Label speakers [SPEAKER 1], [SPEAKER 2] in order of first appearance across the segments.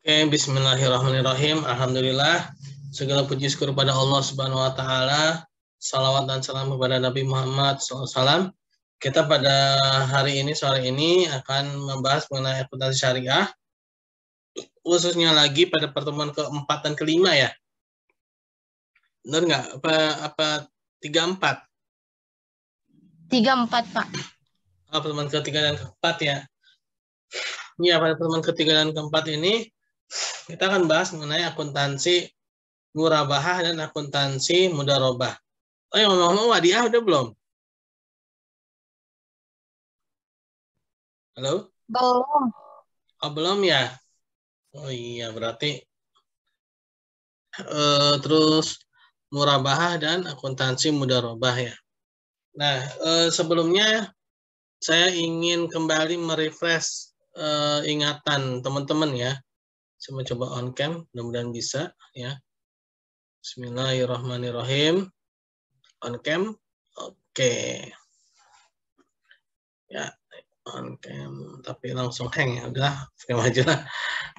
[SPEAKER 1] Oke, bismillahirrahmanirrahim. Alhamdulillah. Segala puji syukur kepada Allah Subhanahu wa taala. Salawat dan salam kepada Nabi Muhammad SAW. Kita pada hari ini, sore ini akan membahas mengenai akuntansi syariah. Khususnya lagi pada pertemuan keempat dan kelima ya. Benar nggak? Apa 34?
[SPEAKER 2] 34, Pak.
[SPEAKER 1] Pertemuan ketiga dan keempat ya. Ya, pada pertemuan ketiga dan keempat ini kita akan bahas mengenai akuntansi murabahah dan akuntansi mudharabah. Oh, yang ngomong wadiah udah belum? Halo?
[SPEAKER 2] Belum.
[SPEAKER 1] Oh, belum ya? Oh iya, berarti terus murabahah dan akuntansi mudharabah ya. Nah, sebelumnya saya ingin kembali merefresh ingatan teman-teman ya. Saya mau coba on cam, mudah-mudahan bisa ya. Bismillahirrahmanirrahim. On cam. Oke. Ya, on cam tapi langsung hang ya. Udah, cam aja lah.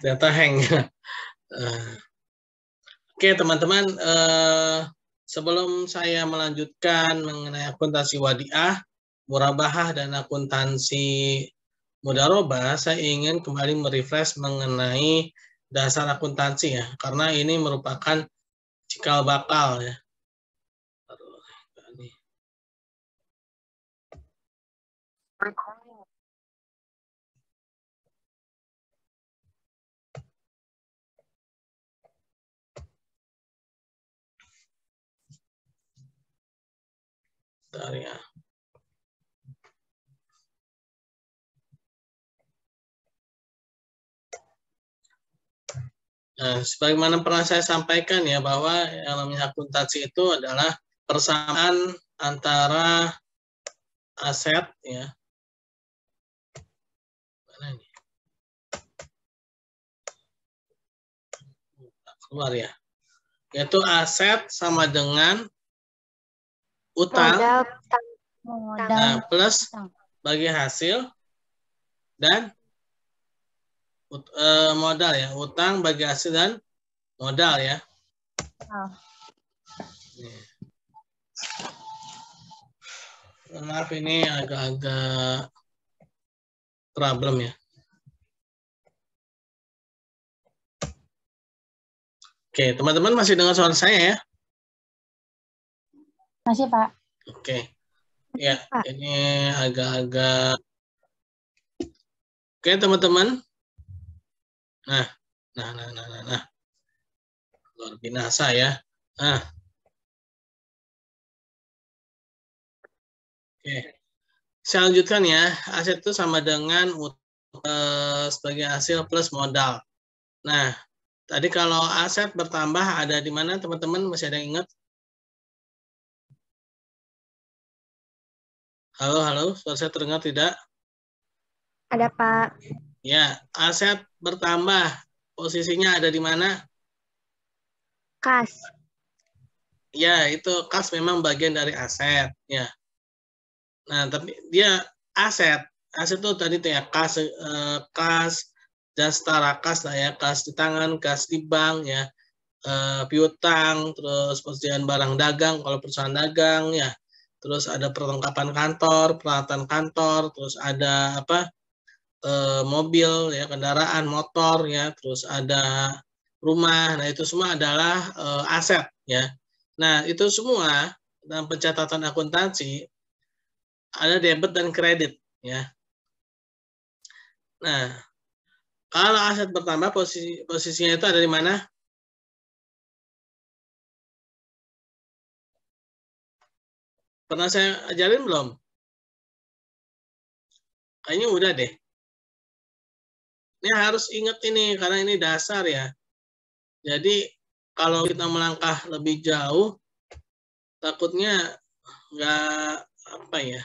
[SPEAKER 1] Ternyata hang ya. Oke, teman-teman, sebelum saya melanjutkan mengenai akuntansi wadiah, murabahah dan akuntansi mudharabah, saya ingin kembali merefresh mengenai dasar akuntansi ya, karena ini merupakan cikal bakal ya. Bentar ya. Nah, sebagaimana pernah saya sampaikan ya, bahwa yang namanya akuntansi itu adalah persamaan antara aset ya. Mana ini? Keluar ya. Yaitu aset sama dengan utang, nah, plus bagi hasil dan modal ya, utang bagi hasil dan modal ya. Maaf ini agak-agak problem ya. Oke, teman-teman masih dengar suara saya ya?
[SPEAKER 2] Masih, Pak.
[SPEAKER 1] Oke. Ya, ini agak-agak. Oke, teman-teman. Nah. Luar binasa ya. Nah. Oke. Saya lanjutkan ya. Aset itu sama dengan sebagai hasil plus modal. Nah, tadi kalau aset bertambah ada di mana teman-teman? Masih ada yang ingat? Halo, suara saya terdengar tidak?
[SPEAKER 2] Ada, Pak.
[SPEAKER 1] Ya, aset bertambah. Posisinya ada di mana?
[SPEAKER 2] Kas.
[SPEAKER 1] Ya, itu kas memang bagian dari aset. Ya. Nah, tapi dia aset. Aset itu tadi tuh ya, kas dan setara kas lah ya. Kas di tangan, kas di bank ya. Piutang, terus persediaan barang dagang, kalau perusahaan dagang ya. Terus ada perlengkapan kantor, peralatan kantor, terus ada apa? Mobil ya, kendaraan motor ya, terus ada rumah. Nah, itu semua adalah aset ya. Nah, itu semua dalam pencatatan akuntansi ada debit dan kredit ya. Nah, kalau aset bertambah posisinya itu ada di mana? Pernah saya ajarin belum? Kayaknya udah deh. Ini harus ingat ini karena ini dasar ya. Jadi kalau kita melangkah lebih jauh, takutnya nggak apa ya,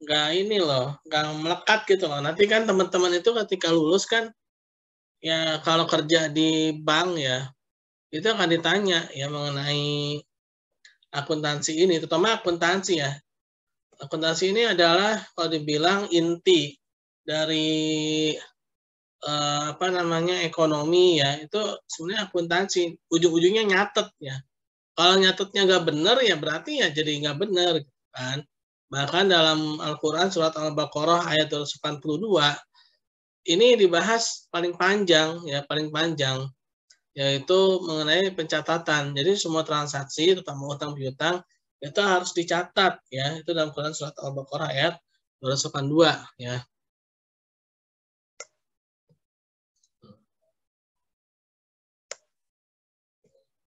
[SPEAKER 1] nggak ini loh, nggak melekat gitu loh. Nanti kan teman-teman itu ketika lulus kan, ya kalau kerja di bank ya, itu akan ditanya ya mengenai akuntansi ini, terutama akuntansi ya. Akuntansi ini adalah kalau dibilang inti dari apa namanya ekonomi ya, itu sebenarnya akuntansi, ujung-ujungnya nyatet ya. Kalau nyatetnya nggak benar ya berarti ya jadi nggak benar kan. Bahkan dalam Al-Quran surat Al-Baqarah ayat 282 ini dibahas paling panjang ya, paling panjang, yaitu mengenai pencatatan. Jadi semua transaksi terutama utang piutang itu harus dicatat ya. Itu dalam Quran surat Al-Baqarah ayat 282 ya.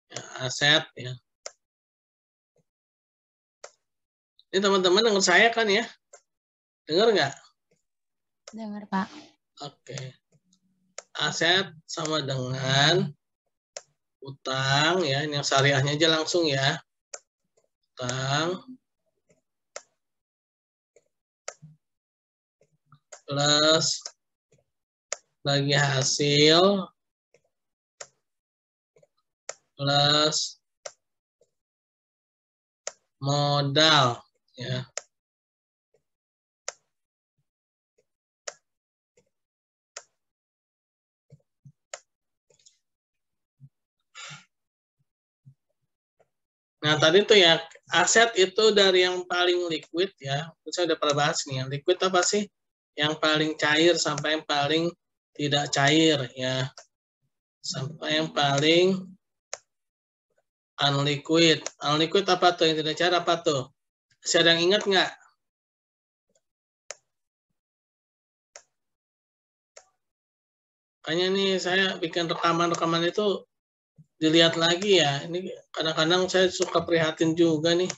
[SPEAKER 1] Ya, aset ya. Ini teman-teman dengar saya kan ya? Dengar nggak?
[SPEAKER 2] Dengar, Pak.
[SPEAKER 1] Oke. Aset sama dengan utang ya, ini yang syariahnya aja langsung ya. Utang plus bagi hasil plus modal ya. Nah, tadi tuh ya, aset itu dari yang paling liquid ya. Saya udah pernah bahas nih, yang liquid apa sih? Yang paling cair sampai yang paling tidak cair ya. Sampai yang paling unliquid. Unliquid apa tuh? Yang tidak cair apa tuh? Masih ada yang ingat nggak? Kayaknya nih saya bikin rekaman-rekaman itu dilihat lagi ya. Ini kadang-kadang saya suka prihatin juga nih.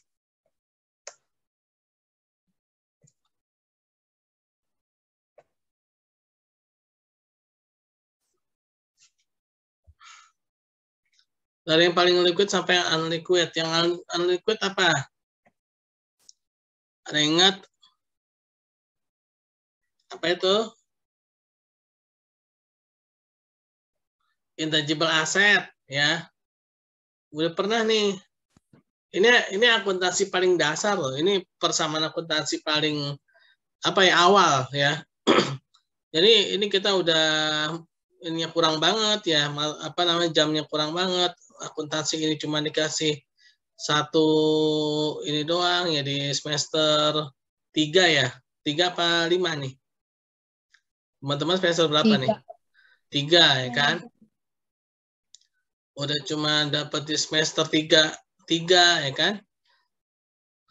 [SPEAKER 1] Dari yang paling liquid sampai yang unliquid. Yang unliquid apa? Ada yang ingat? Apa itu? Intangible asset ya. Udah pernah nih. Ini akuntansi paling dasar loh. Ini persamaan akuntansi paling apa ya, awal ya. Jadi ini kita udah ininya kurang banget ya, apa namanya, jamnya kurang banget. Akuntansi ini cuma dikasih satu ini doang ya di semester 3 ya. 3 apa 5 nih? Teman-teman semester berapa nih? 3 ya kan? Udah cuma dapat di semester 3 ya kan?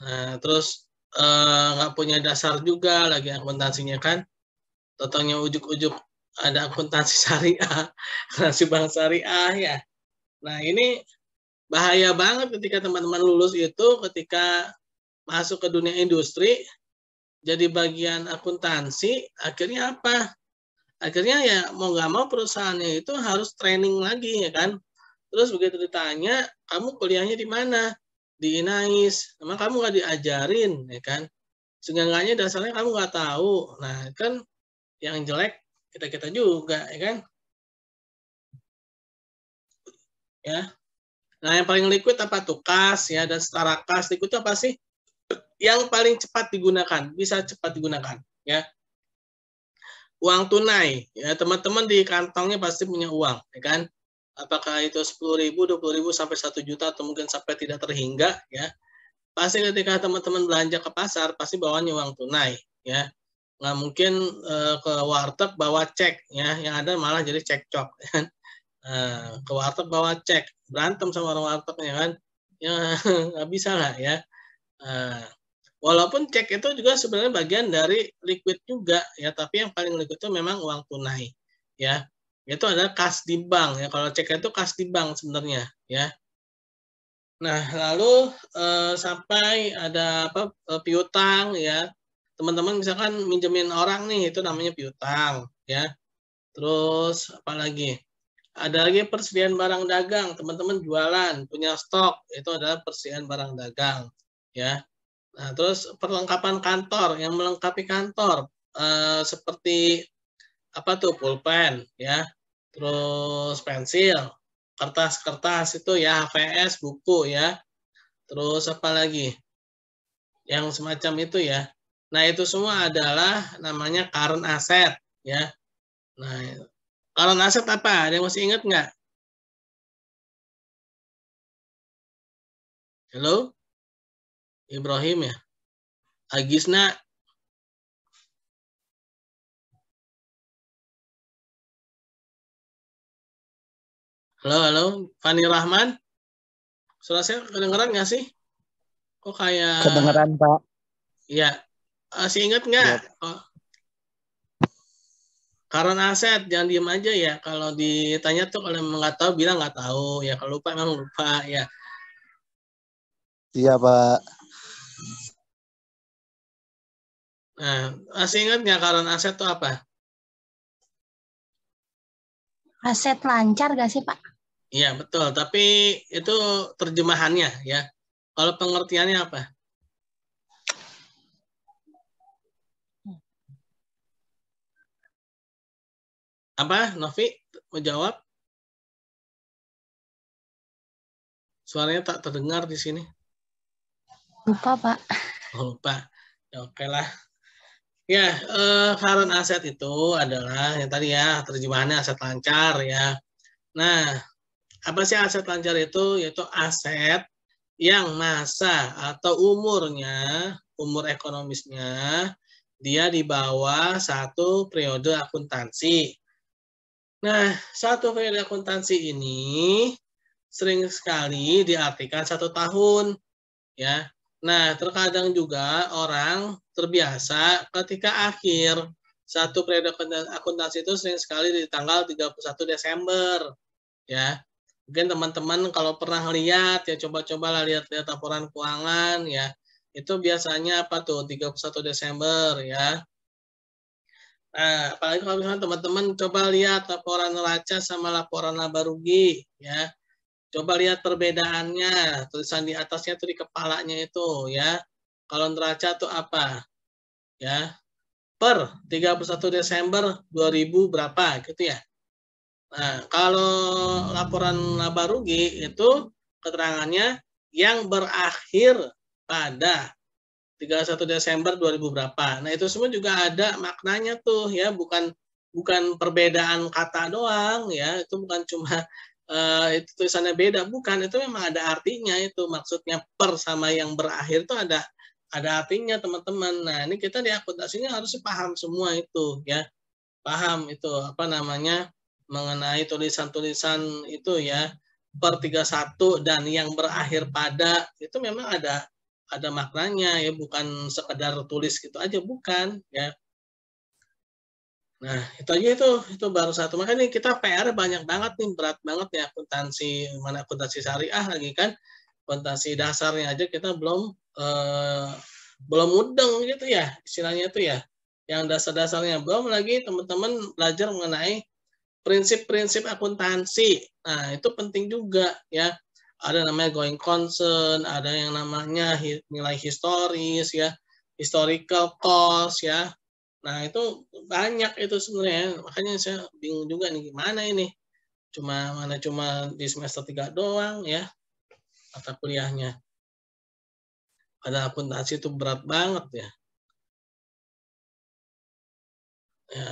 [SPEAKER 1] Nah, terus nggak punya dasar juga lagi akuntansinya kan? Totalnya ujuk-ujuk ada akuntansi syariah, akuntansi bank syariah ya. Nah, ini bahaya banget ketika teman-teman lulus itu, ketika masuk ke dunia industri, jadi bagian akuntansi, akhirnya apa? Akhirnya ya mau nggak mau perusahaannya itu harus training lagi ya kan. Terus begitu ditanya, kamu kuliahnya di mana? Di Inais. Emang kamu nggak diajarin ya kan? Seenggaknya dasarnya kamu nggak tahu. Nah kan yang jelek kita-kita juga ya kan? Ya. Nah yang paling liquid apa tuh? Kas ya, dan setara kas. Liquid itu apa sih? Yang paling cepat digunakan, bisa cepat digunakan ya. Uang tunai ya, teman-teman di kantongnya pasti punya uang ya kan, apakah itu 10.000, 20.000 sampai 1 juta atau mungkin sampai tidak terhingga ya, pasti ketika teman-teman belanja ke pasar pasti bawanya uang tunai ya, nggak mungkin ke warteg bawa cek ya, yang ada malah jadi cekcok ya. Ke warteg bawa cek, berantem sama orang wartegnya kan ya, nggak bisa lah ya. Walaupun cek itu juga sebenarnya bagian dari liquid juga ya, tapi yang paling liquid itu memang uang tunai ya. Itu adalah kas di bank ya. Kalau cek itu kas di bank sebenarnya ya. Nah, lalu sampai ada apa, piutang ya. Teman-teman misalkan minjemin orang nih, itu namanya piutang ya. Terus apalagi? Ada lagi persediaan barang dagang. Teman-teman jualan, punya stok, itu adalah persediaan barang dagang ya. Nah, terus perlengkapan kantor, yang melengkapi kantor seperti apa tuh, pulpen ya, terus pensil, kertas-kertas itu ya, HVS, buku ya, terus apa lagi, yang semacam itu ya. Nah, itu semua adalah namanya current asset ya. Nah, Current asset apa? Ada yang masih ingat nggak? Halo? Ibrahim ya? Agisna? Halo? Fani Rahman? Suara saya kedengeran nggak sih? Kok kayak...
[SPEAKER 3] Kedengeran, Pak.
[SPEAKER 1] Ya. Masih ingat nggak?
[SPEAKER 3] Yep.
[SPEAKER 1] Oh. Current asset, jangan diem aja ya. Kalau ditanya tuh kalau nggak tahu bilang nggak tahu. Ya kalau lupa emang lupa ya.
[SPEAKER 3] Iya, Pak.
[SPEAKER 1] Nah, masih ingat nggak current asset itu apa?
[SPEAKER 2] Aset lancar gak sih, Pak?
[SPEAKER 1] Iya, betul. Tapi itu terjemahannya ya. Kalau pengertiannya apa? Apa, Novi? Mau jawab? Suaranya tak terdengar di sini.
[SPEAKER 2] Lupa, Pak.
[SPEAKER 1] Oh, lupa. Ya, oke lah. Ya, current asset itu adalah yang tadi ya, terjemahannya aset lancar ya. Nah, apa sih aset lancar itu? Yaitu aset yang masa atau umur ekonomisnya, dia di bawah satu periode akuntansi. Nah, satu periode akuntansi ini sering sekali diartikan 1 tahun, ya. Nah, terkadang juga orang terbiasa ketika akhir satu periode akuntansi itu sering sekali di tanggal 31 Desember, ya. Mungkin teman-teman kalau pernah lihat ya coba-cobalah lihat-lihat laporan keuangan ya. Itu biasanya apa tuh 31 Desember ya. Nah, apalagi kalau misalnya teman-teman coba lihat laporan neraca sama laporan laba rugi ya. Coba lihat perbedaannya, tulisan di atasnya tuh di kepalanya itu ya. Kalau neraca tuh apa? Ya. Per 31 Desember 2000 berapa gitu ya. Nah, kalau laporan laba rugi itu keterangannya yang berakhir pada 31 Desember 2000 berapa. Nah, itu semua juga ada maknanya tuh ya, bukan perbedaan kata doang ya, itu bukan cuma itu tulisannya beda, bukan, itu memang ada artinya itu. Maksudnya per sama yang berakhir itu ada artinya, teman-teman. Nah, ini kita di akuntansinya harus paham semua itu ya. Paham itu apa namanya? Mengenai tulisan-tulisan itu ya, per 31 dan yang berakhir pada itu memang ada maknanya ya, bukan sekedar tulis gitu aja, bukan ya. Nah, itu aja itu baru satu. Makanya kita PR banyak banget nih, berat banget ya akuntansi, mana akuntansi syariah lagi kan. Akuntansi dasarnya aja kita belum mudeng gitu ya, istilahnya itu ya. Yang dasar-dasarnya belum lagi teman-teman belajar mengenai prinsip-prinsip akuntansi. Nah, itu penting juga ya. Ada namanya going concern, ada yang namanya nilai historis ya, historical cost ya. Nah, itu banyak itu sebenarnya. Makanya saya bingung juga nih gimana ini. Cuma di semester 3 doang ya mata kuliahnya. Padahal akuntansi itu berat banget ya. Ya.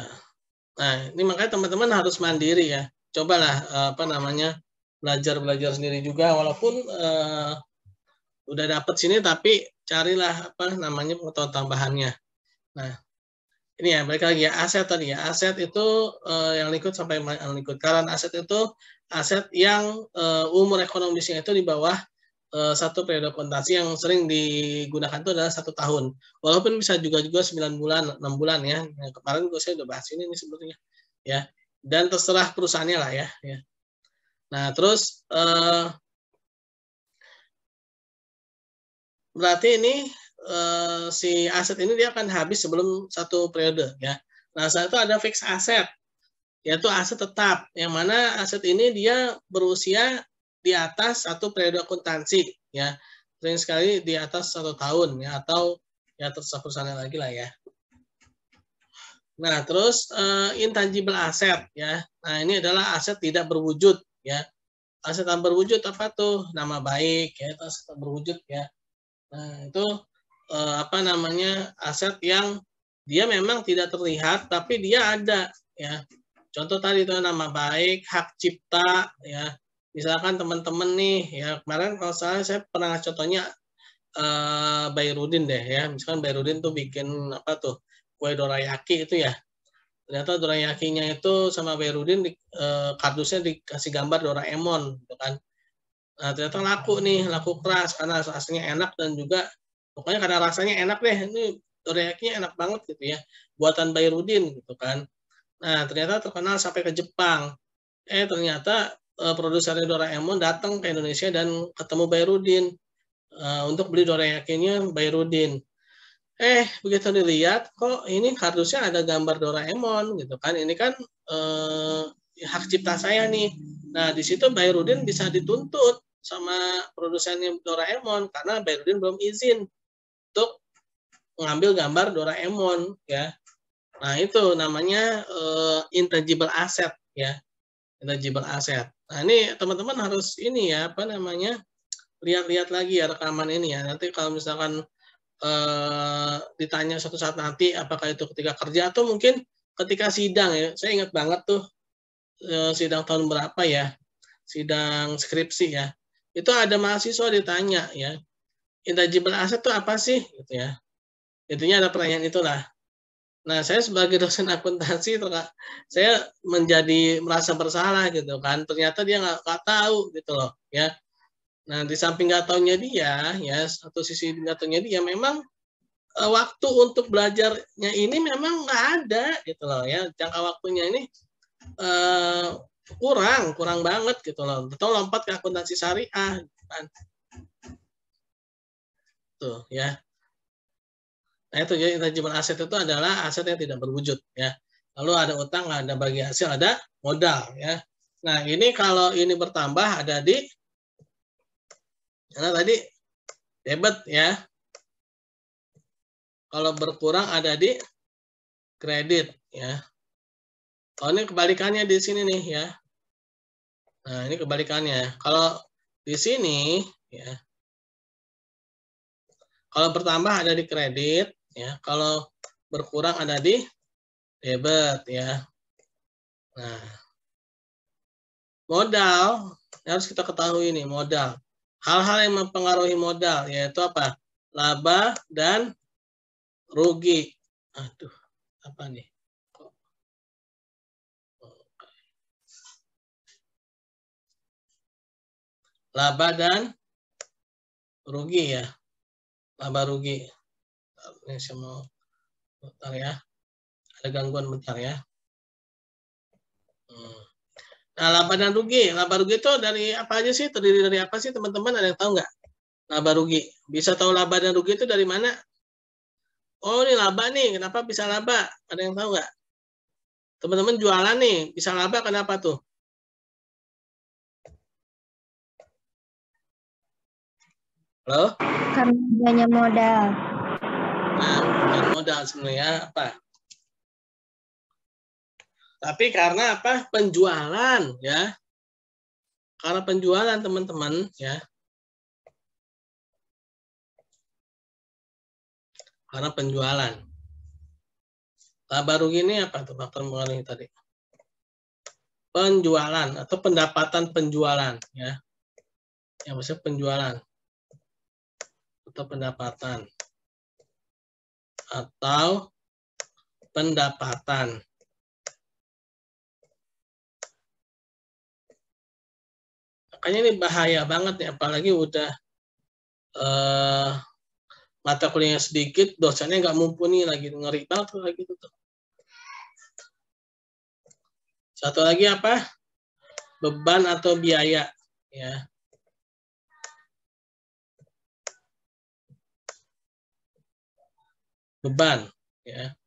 [SPEAKER 1] Nah, ini makanya teman-teman harus mandiri ya. Cobalah belajar sendiri juga, walaupun udah dapet sini tapi carilah pengetahuan tambahannya. Nah, ini ya balik lagi ya, aset tadi ya. Aset itu yang current aset itu aset yang umur ekonomisnya itu di bawah satu periode akuntansi, yang sering digunakan itu adalah 1 tahun. Walaupun bisa juga 9 bulan, 6 bulan ya. Yang kemarin saya udah bahas ini nih sebetulnya. Ya. Dan terserah perusahaannya lah ya. Nah, terus berarti ini si aset ini dia akan habis sebelum satu periode ya. Nah, saat itu ada fixed asset, yaitu aset tetap, yang mana aset ini dia berusia di atas satu periode akuntansi ya, sering sekali di atas 1 tahun ya, atau ya terserah perusahaan lagi lah ya. Nah, terus intangible asset ya. Nah, ini adalah aset tidak berwujud ya. Aset tak berwujud apa tuh? Nama baik ya, itu aset tak berwujud ya. Nah, itu aset yang dia memang tidak terlihat tapi dia ada ya. Contoh tadi itu nama baik, hak cipta, ya. Misalkan teman-teman nih, ya kemarin kalau saya pernah contohnya Bayrudin deh ya. Misalkan Bayrudin tuh bikin apa tuh kue dorayaki itu ya. Ternyata dorayakinya itu sama Bayrudin kardusnya dikasih gambar Doraemon gitu kan. Nah, ternyata laku nih, laku keras karena rasanya enak dan juga pokoknya karena rasanya enak deh. Ini dorayakinya enak banget gitu ya. Buatan Bayrudin gitu kan. Nah, ternyata terkenal sampai ke Jepang. Ternyata produsernya Doraemon datang ke Indonesia dan ketemu Bayrudin untuk beli dorayakinya Bayrudin. Begitu dilihat, kok ini kardusnya ada gambar Doraemon gitu kan. Ini kan hak cipta saya nih. Nah, di situ Bayrudin bisa dituntut sama produsennya Doraemon karena Bayrudin belum izin untuk mengambil gambar Doraemon ya. Nah, itu namanya intangible asset ya. Intangible asset. Nah, ini teman-teman harus ini ya, apa namanya? Lihat-lihat lagi ya rekaman ini ya. Nanti kalau misalkan ditanya suatu saat nanti apakah itu ketika kerja atau mungkin ketika sidang ya. Saya ingat banget tuh sidang tahun berapa ya, sidang skripsi ya. Itu ada mahasiswa ditanya ya, intangible asset itu apa sih gitu ya. Intinya ada pertanyaan itulah. Nah, saya sebagai dosen akuntansi saya menjadi merasa bersalah gitu kan. Ternyata dia nggak tahu gitu loh ya. Nah, di samping nggak taunya dia ya, satu sisi nggak taunya dia memang waktu untuk belajarnya ini memang nggak ada gitu loh ya, jangka waktunya ini kurang banget gitu loh, atau lompat ke akuntansi syariah kan tuh ya. Nah itu jadi intangible aset itu adalah aset yang tidak berwujud ya. Lalu ada utang, ada bagi hasil, ada modal ya. Nah ini kalau ini bertambah ada di karena tadi debit ya. Kalau berkurang ada di kredit ya. Oh ini kebalikannya di sini nih ya. Nah ini kebalikannya. Kalau di sini ya, kalau bertambah ada di kredit ya. Kalau berkurang ada di debit ya. Nah modal harus kita ketahui ini modal. Hal-hal yang mempengaruhi modal yaitu apa? Laba dan rugi. Aduh, apa nih? Laba dan rugi ya. Laba rugi. Ini saya mau bentar ya. Ada gangguan bentar ya. Nah, laba dan rugi. Laba rugi itu dari apa aja sih? Terdiri dari apa sih teman-teman? Ada yang tahu nggak? Laba rugi. Bisa tahu laba dan rugi itu dari mana? Oh, ini laba nih. Kenapa bisa laba? Ada yang tahu nggak? Teman-teman jualan nih. Bisa laba kenapa tuh? Halo?
[SPEAKER 2] Karena adanya modal.
[SPEAKER 1] Nah, bukan modal sebenarnya apa? Tapi karena apa? Penjualan ya. Karena penjualan teman-teman ya. Karena penjualan. Laba rugi ini apa tuh faktor mengenai tadi? Penjualan atau pendapatan penjualan ya. Yang maksudnya penjualan atau pendapatan atau pendapatan. Makanya ini bahaya banget nih, apalagi udah mata kuliahnya sedikit, dosennya nggak mumpuni lagi, ngeri banget lagi gitu. Satu lagi apa? Beban atau biaya ya. Beban ya.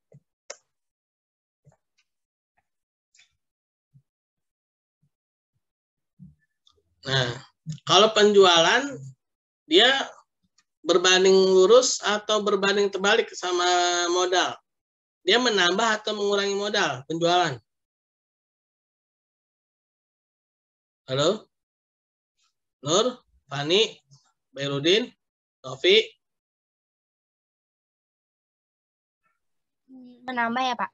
[SPEAKER 1] Nah, kalau penjualan dia berbanding lurus atau berbanding terbalik sama modal. Dia menambah atau mengurangi modal penjualan. Halo? Nur, Fani, Bayrudin, Taufik.
[SPEAKER 2] Menambah ya, Pak?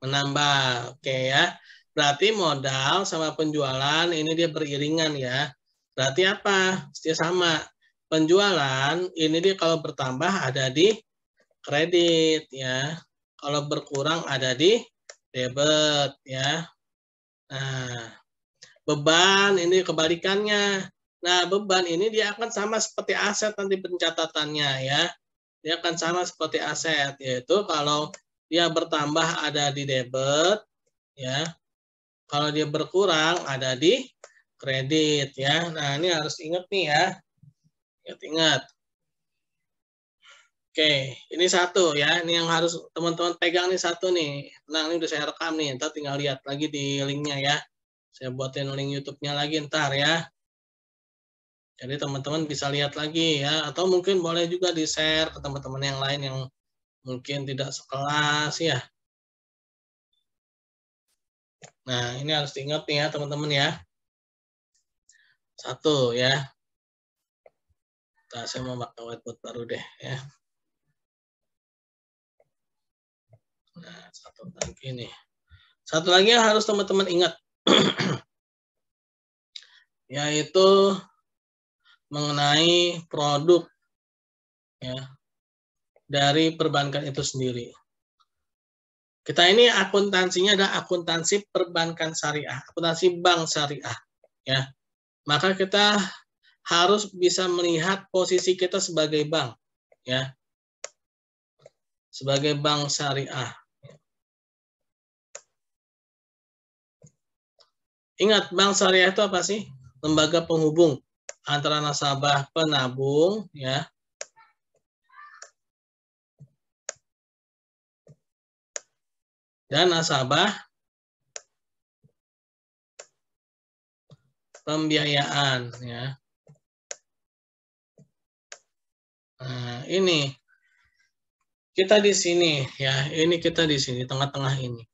[SPEAKER 1] Menambah, oke ya. Berarti modal sama penjualan ini dia beriringan ya. Berarti apa? Dia sama. Penjualan ini dia kalau bertambah ada di kredit ya. Kalau berkurang ada di debit ya. Nah, beban ini kebalikannya. Nah, beban ini dia akan sama seperti aset nanti pencatatannya ya. Dia akan sama seperti aset, yaitu kalau dia bertambah ada di debit ya. Kalau dia berkurang ada di kredit ya. Nah, ini harus ingat nih ya. Ingat-ingat. Oke, ini satu ya. Ini yang harus teman-teman pegang nih satu nih. Nah, ini udah saya rekam nih. Ntar tinggal lihat lagi di linknya ya. Saya buatin link YouTube-nya lagi ntar ya. Jadi teman-teman bisa lihat lagi ya. Atau mungkin boleh juga di-share ke teman-teman yang lain yang mungkin tidak sekelas ya. Nah, ini harus diingat nih ya teman-teman ya. Satu ya. Nah, saya mau pakai whiteboard baru deh ya. Nah, satu lagi nih. Satu lagi yang harus teman-teman ingat. Yaitu mengenai produk ya dari perbankan itu sendiri. Kita ini akuntansinya adalah akuntansi perbankan syariah, akuntansi bank syariah ya. Maka kita harus bisa melihat posisi kita sebagai bank ya. Sebagai bank syariah. Ingat, bank syariah itu apa sih? Lembaga penghubung antara nasabah penabung ya dan nasabah pembiayaan ya. Nah, ini kita di sini ya, ini kita di sini tengah-tengah ini.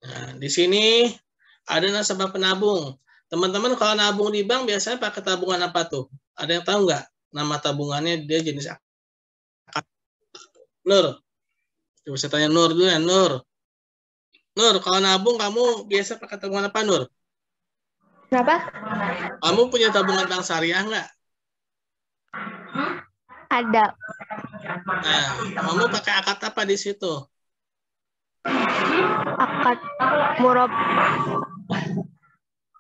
[SPEAKER 1] Nah, di sini ada nasabah penabung. Teman-teman kalau nabung di bank biasanya pakai tabungan apa tuh? Ada yang tahu nggak? Nama tabungannya dia jenis apa? Nur. Coba saya tanya Nur dulu ya, Nur. Nur, kalau nabung kamu biasa pakai tabungan apa, Nur?
[SPEAKER 2] Kenapa?
[SPEAKER 1] Kamu punya tabungan bank syariah nggak?
[SPEAKER 2] Ada.
[SPEAKER 1] Nah, kamu pakai akad apa di situ?
[SPEAKER 2] Akad murab.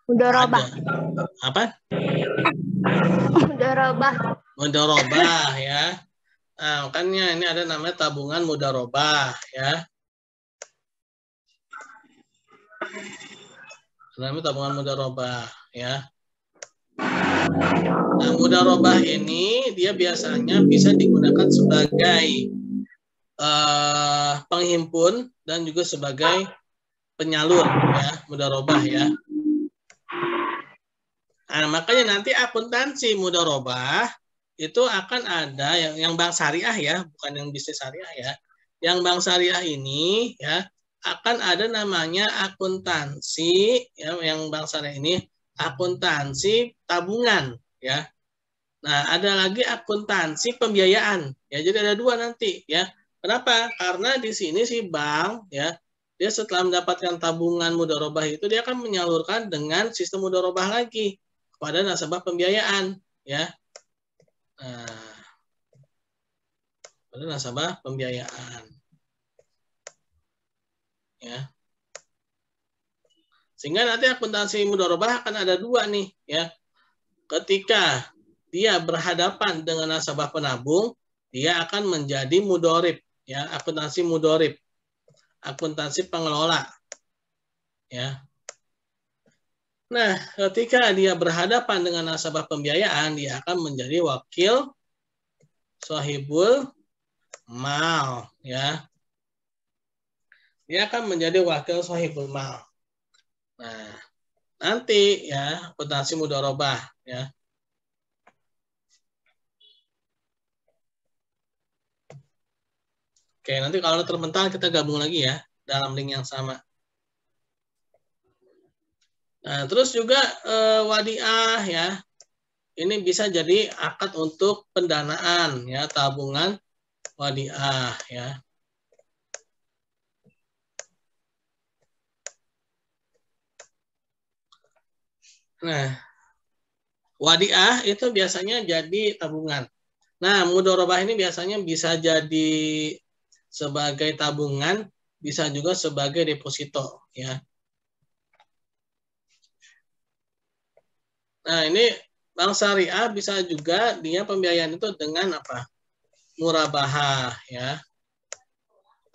[SPEAKER 2] Mudorobah.
[SPEAKER 1] Ada. Apa?
[SPEAKER 2] Mudorobah.
[SPEAKER 1] Mudorobah ya. Nah, makanya ini ada namanya tabungan mudorobah ya. Namanya tabungan mudorobah ya. Nah, mudorobah ini dia biasanya bisa digunakan sebagai penghimpun dan juga sebagai penyalur ya, mudorobah ya. Nah, makanya nanti akuntansi mudorobah itu akan ada yang bank syariah ya, bukan yang bisnis syariah ya. Yang bank syariah ini ya akan ada namanya akuntansi ya, yang bank syariah ini akuntansi tabungan ya. Nah, ada lagi akuntansi pembiayaan ya. Jadi ada dua nanti ya. Kenapa? Karena di sini si bank ya dia setelah mendapatkan tabungan mudorobah itu dia akan menyalurkan dengan sistem mudorobah lagi kepada nasabah pembiayaan ya. Nah, pada nasabah pembiayaan ya. Sehingga nanti akuntansi mudorobah akan ada dua nih ya. Ketika dia berhadapan dengan nasabah penabung, dia akan menjadi mudorib ya, akuntansi mudorib, akuntansi pengelola ya. Nah, ketika dia berhadapan dengan nasabah pembiayaan, dia akan menjadi wakil sahibul mal ya. Dia akan menjadi wakil sahibul mal. Nah, nanti ya akuntansi mudorobah ya. Oke, nanti kalau termental kita gabung lagi ya dalam link yang sama. Nah, terus juga wadiah ya. Ini bisa jadi akad untuk pendanaan ya, tabungan wadiah ya. Nah, wadiah itu biasanya jadi tabungan. Nah, mudharabah ini biasanya bisa jadi sebagai tabungan, bisa juga sebagai deposito, ya. Nah, ini bank syariah bisa juga dia pembiayaan itu dengan apa? Murabahah, ya.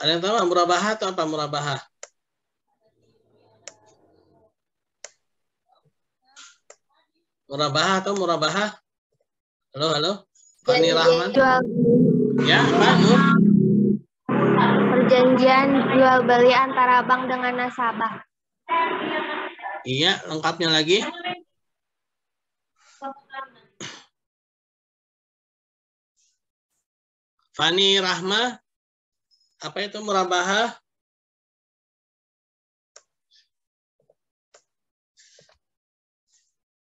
[SPEAKER 1] Ada yang tahu murabahah atau apa murabahah? Murabahah atau murabahah? Halo, halo. Fani Rahman.
[SPEAKER 2] Jual
[SPEAKER 1] Ya, apa, Nur?
[SPEAKER 2] perjanjian jual beli antara bank dengan nasabah.
[SPEAKER 1] Iya, lengkapnya lagi. Fani Rahma, apa itu murabahah?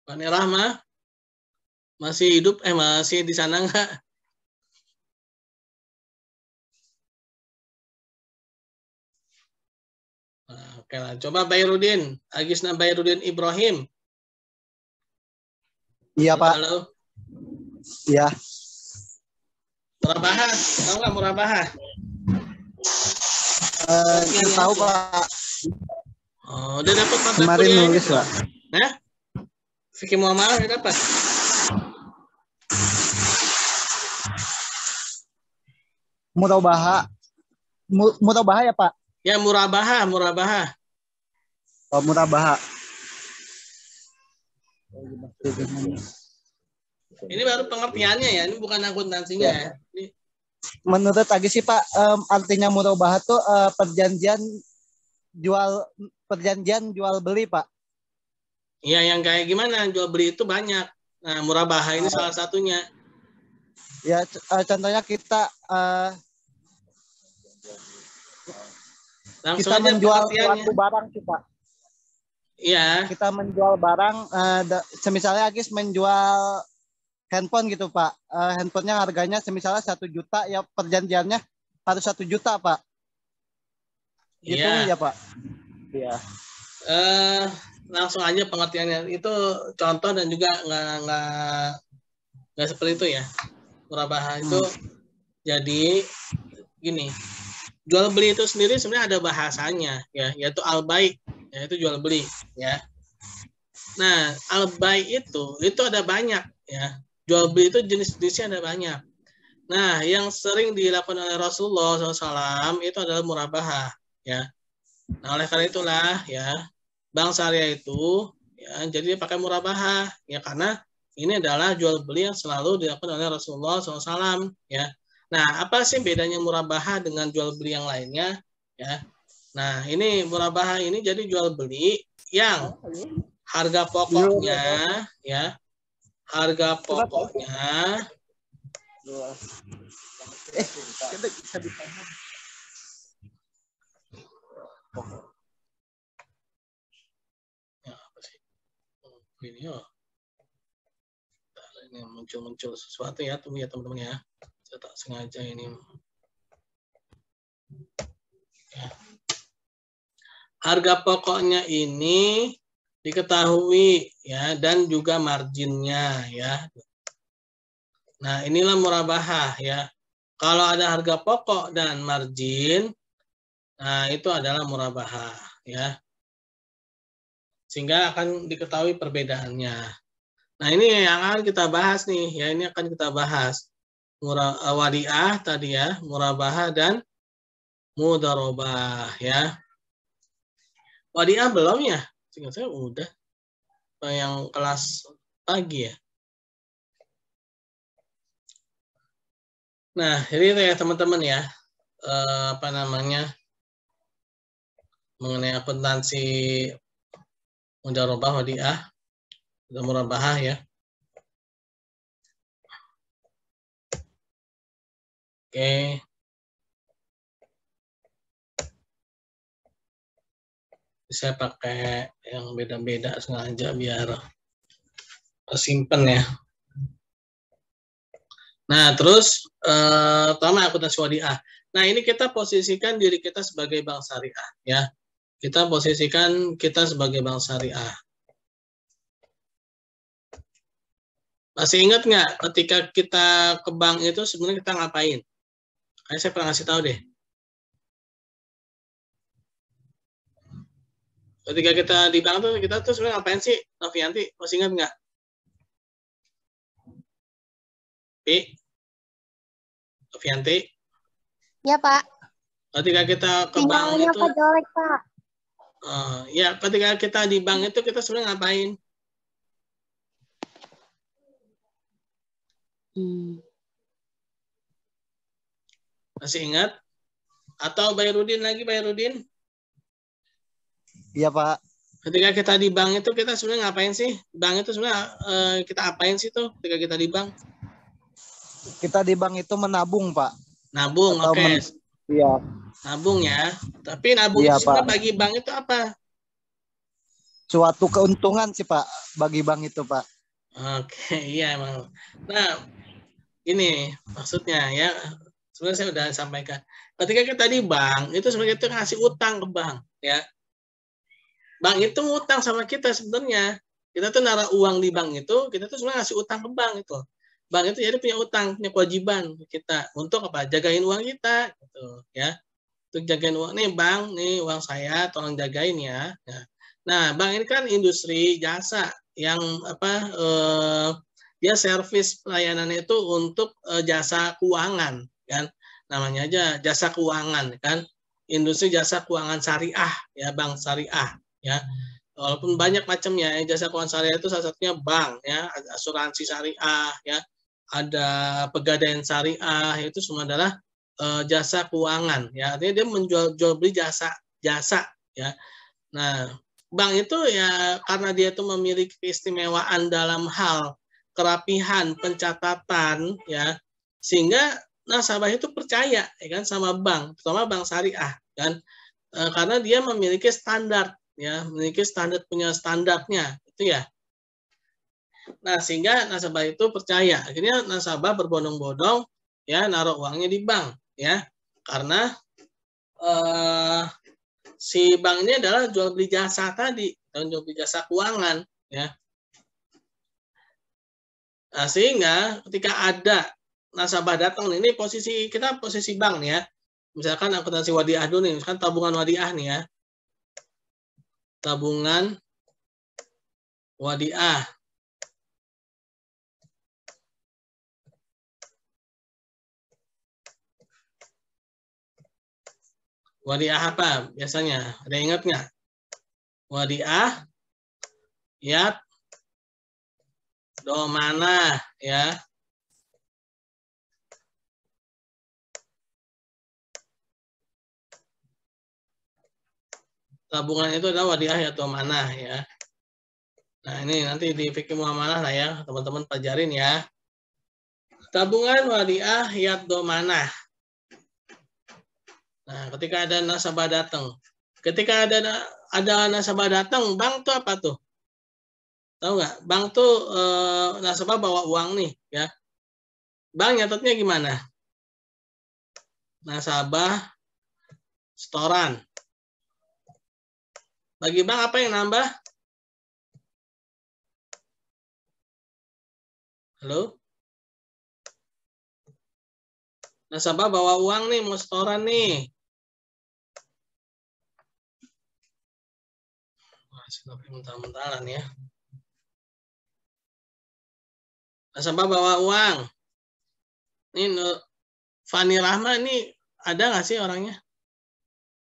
[SPEAKER 1] Fani Rahma, masih hidup? Masih di sana nggak? Nah, oke lah, coba Bayrudin, Agisna Bayrudin Ibrahim.
[SPEAKER 3] Iya,
[SPEAKER 1] Halo,
[SPEAKER 3] Pak.
[SPEAKER 1] halo.
[SPEAKER 3] Iya.
[SPEAKER 1] Murabahah, tahu nggak murabahah?
[SPEAKER 3] Tahu, Pak.
[SPEAKER 1] Oh, udah dapat mata
[SPEAKER 3] Kemarin
[SPEAKER 1] kuliah
[SPEAKER 3] nulis,
[SPEAKER 1] ini,
[SPEAKER 3] Pak.
[SPEAKER 1] Nah, Fikih Muamalah udah dapat.
[SPEAKER 3] Murabahah. Murabahah ya, Pak?
[SPEAKER 1] Ya, murabahah, murabahah.
[SPEAKER 3] Oh, murabahah.
[SPEAKER 1] Ini baru pengertiannya ya, ini bukan akuntansinya ya. Ini,
[SPEAKER 3] menurut Agis sih, Pak, artinya murabahah tuh perjanjian jual beli, Pak.
[SPEAKER 1] ya yang kayak gimana jual beli itu banyak. Nah, murabahah ini salah satunya.
[SPEAKER 3] Ya, contohnya kita
[SPEAKER 1] Langsung
[SPEAKER 3] kita
[SPEAKER 1] aja
[SPEAKER 3] menjual
[SPEAKER 1] pengertiannya.
[SPEAKER 3] suatu barang sih, Pak.
[SPEAKER 1] Iya.
[SPEAKER 3] Kita menjual barang, semisalnya Agis menjual handphone gitu, Pak. Handphonenya harganya semisalnya 1 juta, ya perjanjiannya harus 1 juta, Pak. Gitu
[SPEAKER 1] Iya.
[SPEAKER 3] ya, Pak. Iya.
[SPEAKER 1] Langsung aja pengertiannya. Itu contoh dan juga nggak seperti itu ya. Murabahah itu jadi gini. Jual beli itu sendiri sebenarnya ada bahasanya ya, yaitu al-bai', yaitu jual beli ya. Nah, al-bai' itu ada banyak ya. Jual beli itu jenis-jenisnya ada banyak. Nah, yang sering dilakukan oleh Rasulullah SAW itu adalah murabahah ya. Nah, oleh karena itulah ya, bank syariah itu ya jadi dia pakai murabahah ya, karena ini adalah jual beli yang selalu dilakukan oleh Rasulullah SAW ya. Nah, apa sih bedanya murabahah dengan jual beli yang lainnya ya? Nah, ini murabahah ini jadi jual beli yang harga pokoknya ya, harga pokoknya ya, apa sih? Video. Ini muncul sesuatu ya, tunggu ya teman-teman ya. Saya tak sengaja ini. Ya. Harga pokoknya ini diketahui ya, dan juga marginnya ya. Nah, inilah murabahah ya. Kalau ada harga pokok dan margin, nah itu adalah murabahah ya. Sehingga akan diketahui perbedaannya. Nah, ini yang akan kita bahas nih ya, ini akan kita bahas. Wadiah tadi ya, murabahah dan mudharabah ya. Wadiah belum ya? Seingat saya udah. Yang kelas pagi ya. Nah, jadi itu ya teman-teman ya, apa namanya, mengenai akuntansi mudharabah, wadiah, dan murabahah ya. Oke. Saya pakai yang beda-beda sengaja biar simpen ya. Nah, terus pertama akuntansi wadiah. Nah, ini kita posisikan diri kita sebagai bank syariah ya. Kita posisikan kita sebagai bank syariah. Masih ingat nggak ketika kita ke bank itu sebenarnya kita ngapain? Kayaknya saya pernah ngasih tahu deh. Ketika kita di bank tuh kita tuh sebenarnya ngapain sih, Novianti? Masih ingat nggak? Novianti?
[SPEAKER 2] Ya, Pak.
[SPEAKER 1] Ketika kita ke bank
[SPEAKER 2] Sinyalnya
[SPEAKER 1] itu,
[SPEAKER 2] Pak jelek, Pak.
[SPEAKER 1] ya ketika kita di bank itu kita sebenarnya ngapain? Masih ingat? Atau Bayrudin lagi, Bayrudin?
[SPEAKER 3] Iya Pak.
[SPEAKER 1] Ketika kita di bank itu kita sebenarnya ngapain sih? Bank itu sebenarnya kita apain sih tuh ketika kita di bank?
[SPEAKER 3] Kita di bank itu menabung Pak.
[SPEAKER 1] Nabung,
[SPEAKER 3] Atau
[SPEAKER 1] oke.
[SPEAKER 3] Iya.
[SPEAKER 1] Nabung ya. Tapi nabung
[SPEAKER 3] Iya,
[SPEAKER 1] itu sebenarnya
[SPEAKER 3] Pak.
[SPEAKER 1] bagi bank itu apa?
[SPEAKER 3] Suatu keuntungan sih Pak bagi bank itu Pak.
[SPEAKER 1] Oke, iya emang. Nah, ini maksudnya ya. Sebenarnya saya udah sampaikan. Ketika kita di bank, itu sebenarnya kita ngasih utang ke bank, ya. Bank itu ngutang sama kita sebenarnya. Kita tuh naruh uang di bank itu, kita tuh sebenarnya ngasih utang ke bank itu. Bank itu jadi punya utang, punya kewajiban kita untuk apa? Jagain uang kita, gitu, ya. Untuk jagain uang nih bank, nih uang saya, tolong jagain ya. Nah, bank ini kan industri jasa yang apa? Dia servis pelayanannya itu untuk jasa keuangan, kan? Namanya aja jasa keuangan, kan? Industri jasa keuangan syariah, ya, bank syariah, ya. Walaupun banyak macamnya, jasa keuangan syariah itu salah satunya bank, ya, asuransi syariah, ya, ada pegadaian syariah, itu semua adalah jasa keuangan, ya. Artinya dia menjual beli jasa, ya. Nah, bank itu ya karena dia itu memiliki keistimewaan dalam hal kerapihan pencatatan, ya, sehingga nasabah itu percaya, ya kan, sama bank, terutama bank syariah, kan, karena dia memiliki standar, ya, memiliki standar, punya standarnya, itu ya. Nah, sehingga nasabah itu percaya, akhirnya nasabah berbondong-bondong, ya, naruh uangnya di bank, ya, karena si bank ini adalah jual beli jasa tadi, dan jual beli jasa keuangan, ya. Nah, sehingga ketika ada nasabah datang, ini posisi kita posisi bank nih ya. Misalkan akuntansi wadiah dulu nih, misalkan tabungan wadiah nih ya. Tabungan wadiah. Wadiah apa biasanya? Ada yang ingat nggak? Wadiah, yat, domana, ya. Tabungan itu adalah wadiah yat domana, ya. Nah, ini nanti di fikih muamalah lah ya, teman-teman pelajarin ya. Tabungan wadiah yat domana. Nah, ketika ada nasabah datang, ada nasabah datang, bank tuh apa tuh? Tahu nggak? Bank tuh nasabah bawa uang nih, ya. Bank nyatetnya gimana? Nasabah setoran. Bagi bank apa yang nambah? Halo? Nasabah bawa uang nih, mau setoran nih. Masih mentah-mentahan ya. Nasabah bawa uang. Ini Fani Rahma ini ada nggak sih orangnya?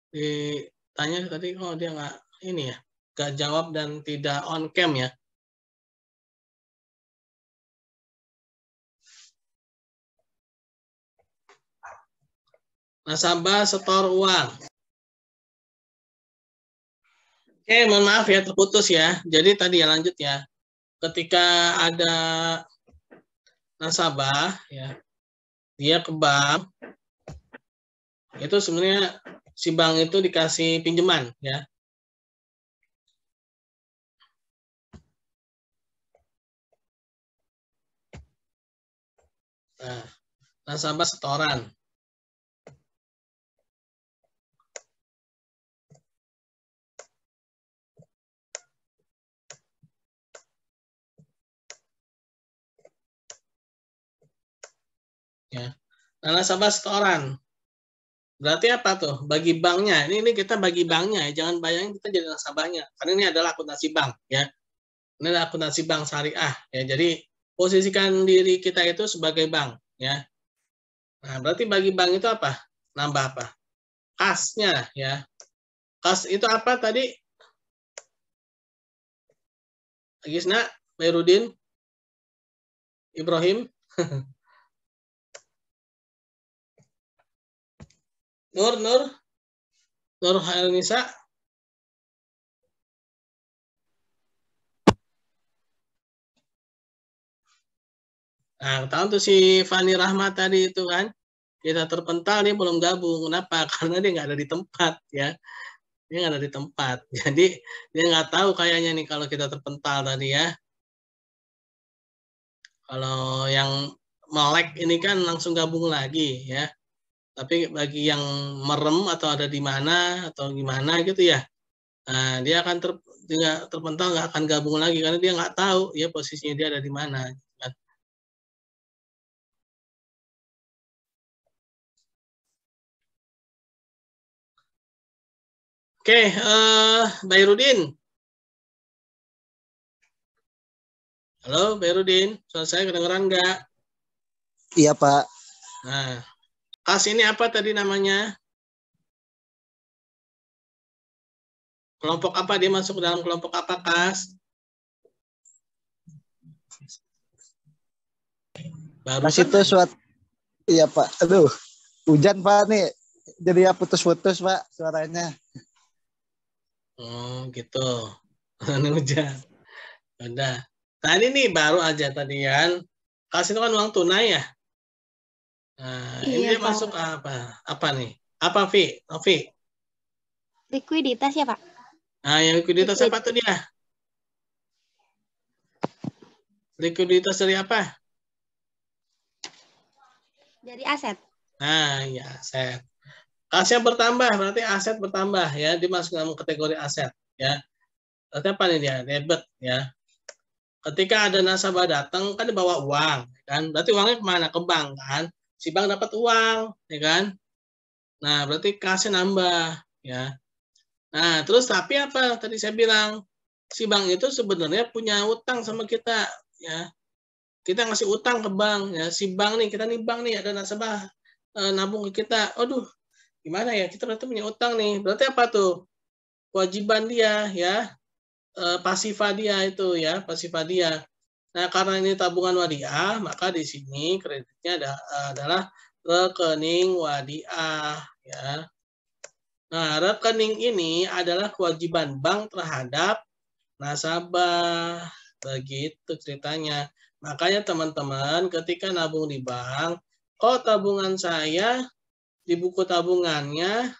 [SPEAKER 1] Ditanya tadi, oh dia nggak ini ya, nggak jawab dan tidak on cam ya. Nasabah setor uang. Oke, mohon maaf ya terputus ya. Jadi tadi ya lanjut ya. Ketika ada nasabah ya, dia ke bank, itu sebenarnya si bank itu dikasih pinjaman ya. Nah, nasabah setoran. Nah, nasabah setoran. Berarti apa tuh? Bagi banknya. Ini kita bagi banknya ya. Jangan bayangin kita jadi nasabahnya. Karena ini adalah akuntansi bank ya. Ini adalah akuntansi bank syariah ya. Jadi posisikan diri kita itu sebagai bank ya. Nah, berarti bagi bank itu apa? Nambah apa? Kasnya ya. Kas itu apa tadi? Gisna, Bayrudin, Ibrahim, Nur Hairunisa. Nah, tahu tuh si Fani Rahmat tadi itu kan, kita terpental dia belum gabung. Kenapa? Karena dia nggak ada di tempat ya. Dia nggak ada di tempat. Jadi dia nggak tahu kayaknya nih kalau kita terpental tadi ya. Kalau yang melek ini kan langsung gabung lagi ya. Tapi bagi yang merem atau ada di mana atau gimana gitu ya, nah, dia akan terpental, nggak akan gabung lagi karena dia nggak tahu ya posisinya dia ada di mana. Kan. Oke, Bayrudin. Halo, Bayrudin. Suara saya kedengeran nggak?
[SPEAKER 3] Iya, Pak.
[SPEAKER 1] Nah, kas ini apa tadi namanya? Kelompok apa? Dia masuk ke dalam kelompok apa, kas?
[SPEAKER 3] Kas itu suatu, iya Pak. Aduh, hujan Pak nih. Jadi ya putus-putus Pak suaranya.
[SPEAKER 1] Oh, gitu. Hujan. Udah. Tadi nih baru aja tadi kan. Kas itu kan uang tunai ya. Nah, ini
[SPEAKER 2] Iya,
[SPEAKER 1] dia
[SPEAKER 2] Pak.
[SPEAKER 1] masuk apa? Apa nih? Apa, Vi? Novi?
[SPEAKER 2] Likuiditas ya, Pak?
[SPEAKER 1] Nah, yang likuiditas apa tuh dia? Likuiditas dari apa?
[SPEAKER 2] Dari aset.
[SPEAKER 1] Nah, ya aset. Kasnya bertambah, berarti aset bertambah ya. Dia masuk dalam kategori aset ya. Berarti apa nih dia? Debit ya. Ketika ada nasabah datang kan dibawa uang, kan? Berarti uangnya kemana? Ke bank kan? Si bank dapat uang, ya kan? Nah, berarti kasnya nambah ya. Nah, terus tapi apa? Tadi saya bilang si bank itu sebenarnya punya utang sama kita ya. Kita ngasih utang ke bank ya. Si bank nih, kita nih bank nih ada nasabah nabung ke kita. Aduh, gimana ya? Kita berarti punya utang nih. Berarti apa tuh? Kewajiban dia ya. Pasifa dia itu ya, pasifa dia. Nah, karena ini tabungan wadiah, maka di sini kreditnya adalah rekening wadiah ya. Nah, rekening ini adalah kewajiban bank terhadap nasabah. Begitu ceritanya. Makanya teman-teman ketika nabung di bank, kok tabungan saya di buku tabungannya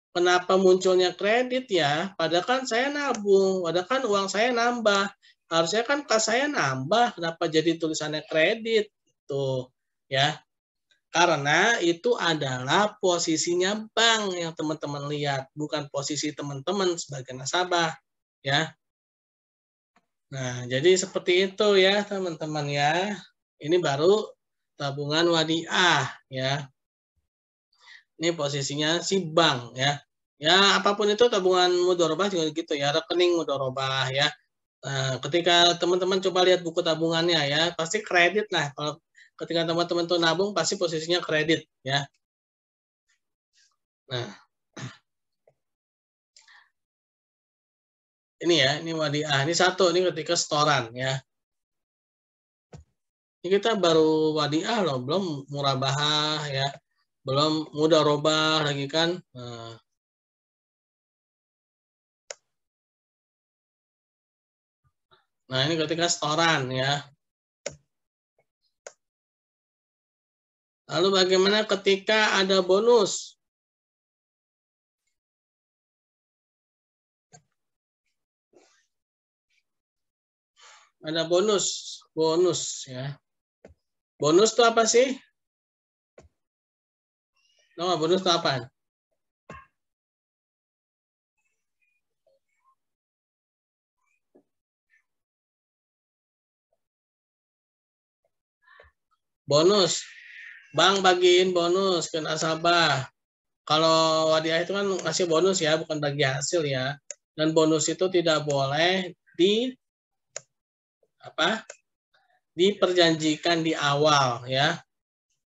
[SPEAKER 1] kenapa munculnya kredit ya? Padahal kan saya nabung, padahal kan uang saya nambah. Harusnya kan kas saya nambah, kenapa jadi tulisannya kredit? Tuh, ya. Karena itu adalah posisinya bank yang teman-teman lihat, bukan posisi teman-teman sebagai nasabah, ya. Nah, jadi seperti itu ya, teman-teman ya. Ini baru tabungan wadiah, ya. Ini posisinya si bank, ya. Ya, apapun itu tabungan mudharabah juga gitu ya, rekening mudharabah ya. Nah, ketika teman-teman coba lihat buku tabungannya ya, pasti kredit lah. Kalau ketika teman-teman tuh nabung pasti posisinya kredit ya. Nah, ini ya, ini wadiah. Ini satu, ini ketika setoran ya. Ini kita baru wadiah loh, belum murabahah ya. Belum mudharabah lagi kan. Nah, ini ketika setoran ya. Lalu bagaimana ketika ada bonus? Ada bonus ya. Bonus itu apa sih? Nah, bonus itu apa? Bonus Bank bagiin bonus ke nasabah. Kalau Wadiah itu kan ngasih bonus ya, bukan bagi hasil ya. Dan bonus itu tidak boleh diperjanjikan di awal ya.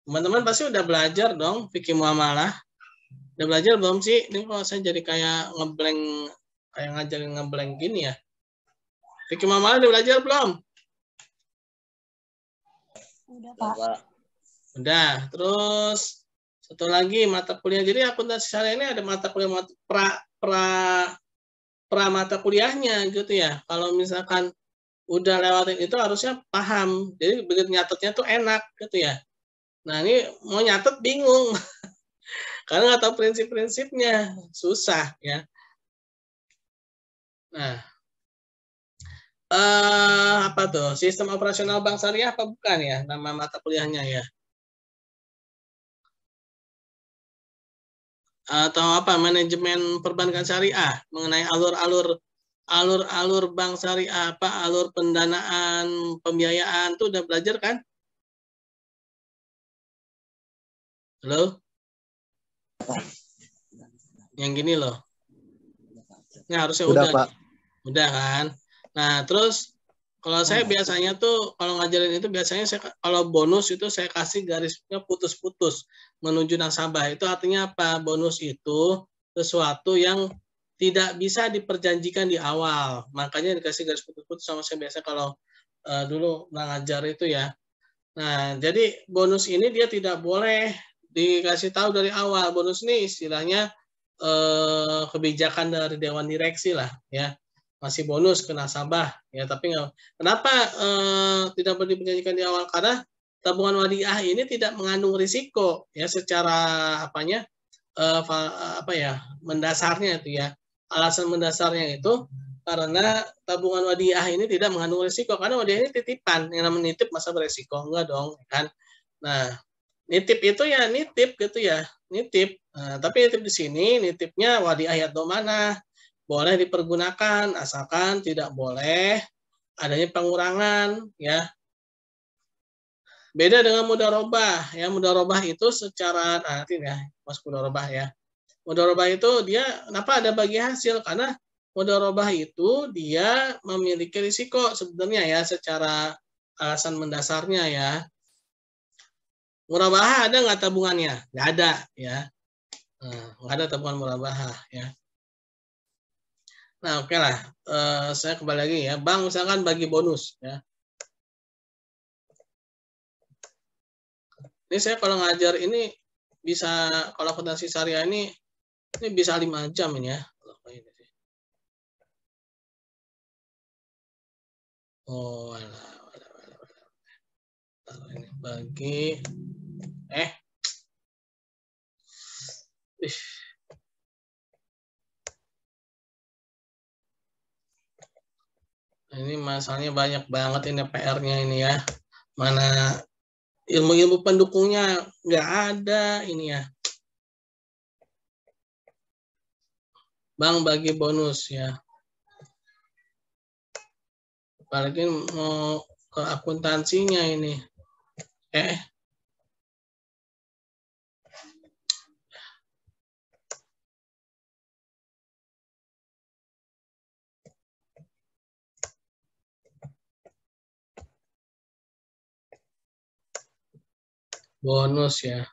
[SPEAKER 1] Teman-teman pasti udah belajar dong fikih muamalah. Udah belajar belum sih? Ini kalau saya jadi kayak ngeblank, kayak ngajarin ngeblank gini ya. Fikih muamalah udah belajar belum?
[SPEAKER 2] Udah, Pak.
[SPEAKER 1] Udah. Terus satu lagi mata kuliah. Jadi akuntansi syariah ini ada mata kuliah pra mata kuliahnya gitu ya. Kalau misalkan udah lewatin itu harusnya paham. Jadi begitu nyatetnya tuh enak gitu ya. Nah ini mau nyatet bingung. Karena nggak tahu prinsip-prinsipnya. Susah ya. Nah. Apa tuh? Sistem operasional bank syariah apa bukan ya? Nama mata kuliahnya ya. Atau apa? Manajemen perbankan syariah mengenai alur-alur bank syariah, apa alur pendanaan, pembiayaan tuh udah belajar kan? Halo? Yang gini loh. Ini harusnya udah
[SPEAKER 3] Pak.
[SPEAKER 1] Udah kan? Nah, terus kalau saya biasanya tuh kalau ngajarin itu biasanya kalau bonus itu saya kasih garisnya putus-putus menuju nasabah. Itu artinya apa? Bonus itu sesuatu yang tidak bisa diperjanjikan di awal. Makanya dikasih garis putus-putus sama saya biasa kalau dulu ngajar itu ya. Nah, jadi bonus ini dia tidak boleh dikasih tahu dari awal. Bonus ini istilahnya kebijakan dari dewan direksi lah ya. Masih bonus ke nasabah ya, tapi kenapa tidak boleh diperjanjikan di awal? Karena tabungan wadiah ini tidak mengandung risiko ya secara mendasarnya itu ya. Alasan mendasarnya itu karena tabungan wadiah ini tidak mengandung risiko, karena wadiah ini titipan, yang namanya nitip masa beresiko enggak dong kan. Nah, nitip itu ya nitip gitu ya, nitip. Nah, tapi nitip di sini nitipnya wadiah atau mana? Boleh dipergunakan asalkan tidak boleh adanya pengurangan ya. Beda dengan mudharabah ya. Mudharabah itu secara nanti ya, Mas mudharabah ya. Mudharabah itu dia kenapa ada bagi hasil? Karena mudharabah itu dia memiliki risiko sebenarnya ya secara alasan mendasarnya ya. Murabahah ada nggak tabungannya? Nggak ada ya. Nggak ada tabungan murabahah ya. Nah, oke lah. Saya kembali lagi ya. Bank misalkan bagi bonus ya. Ini saya kalau ngajar ini bisa, kalau akuntansi syariah ini bisa 5 jam ini ya. Oh, ini bagi ini masalahnya banyak banget ini PR-nya ini ya. Mana ilmu-ilmu pendukungnya nggak ada ini ya. Bank bagi bonus ya. Apalagi mau ke akuntansinya ini. Bonus ya.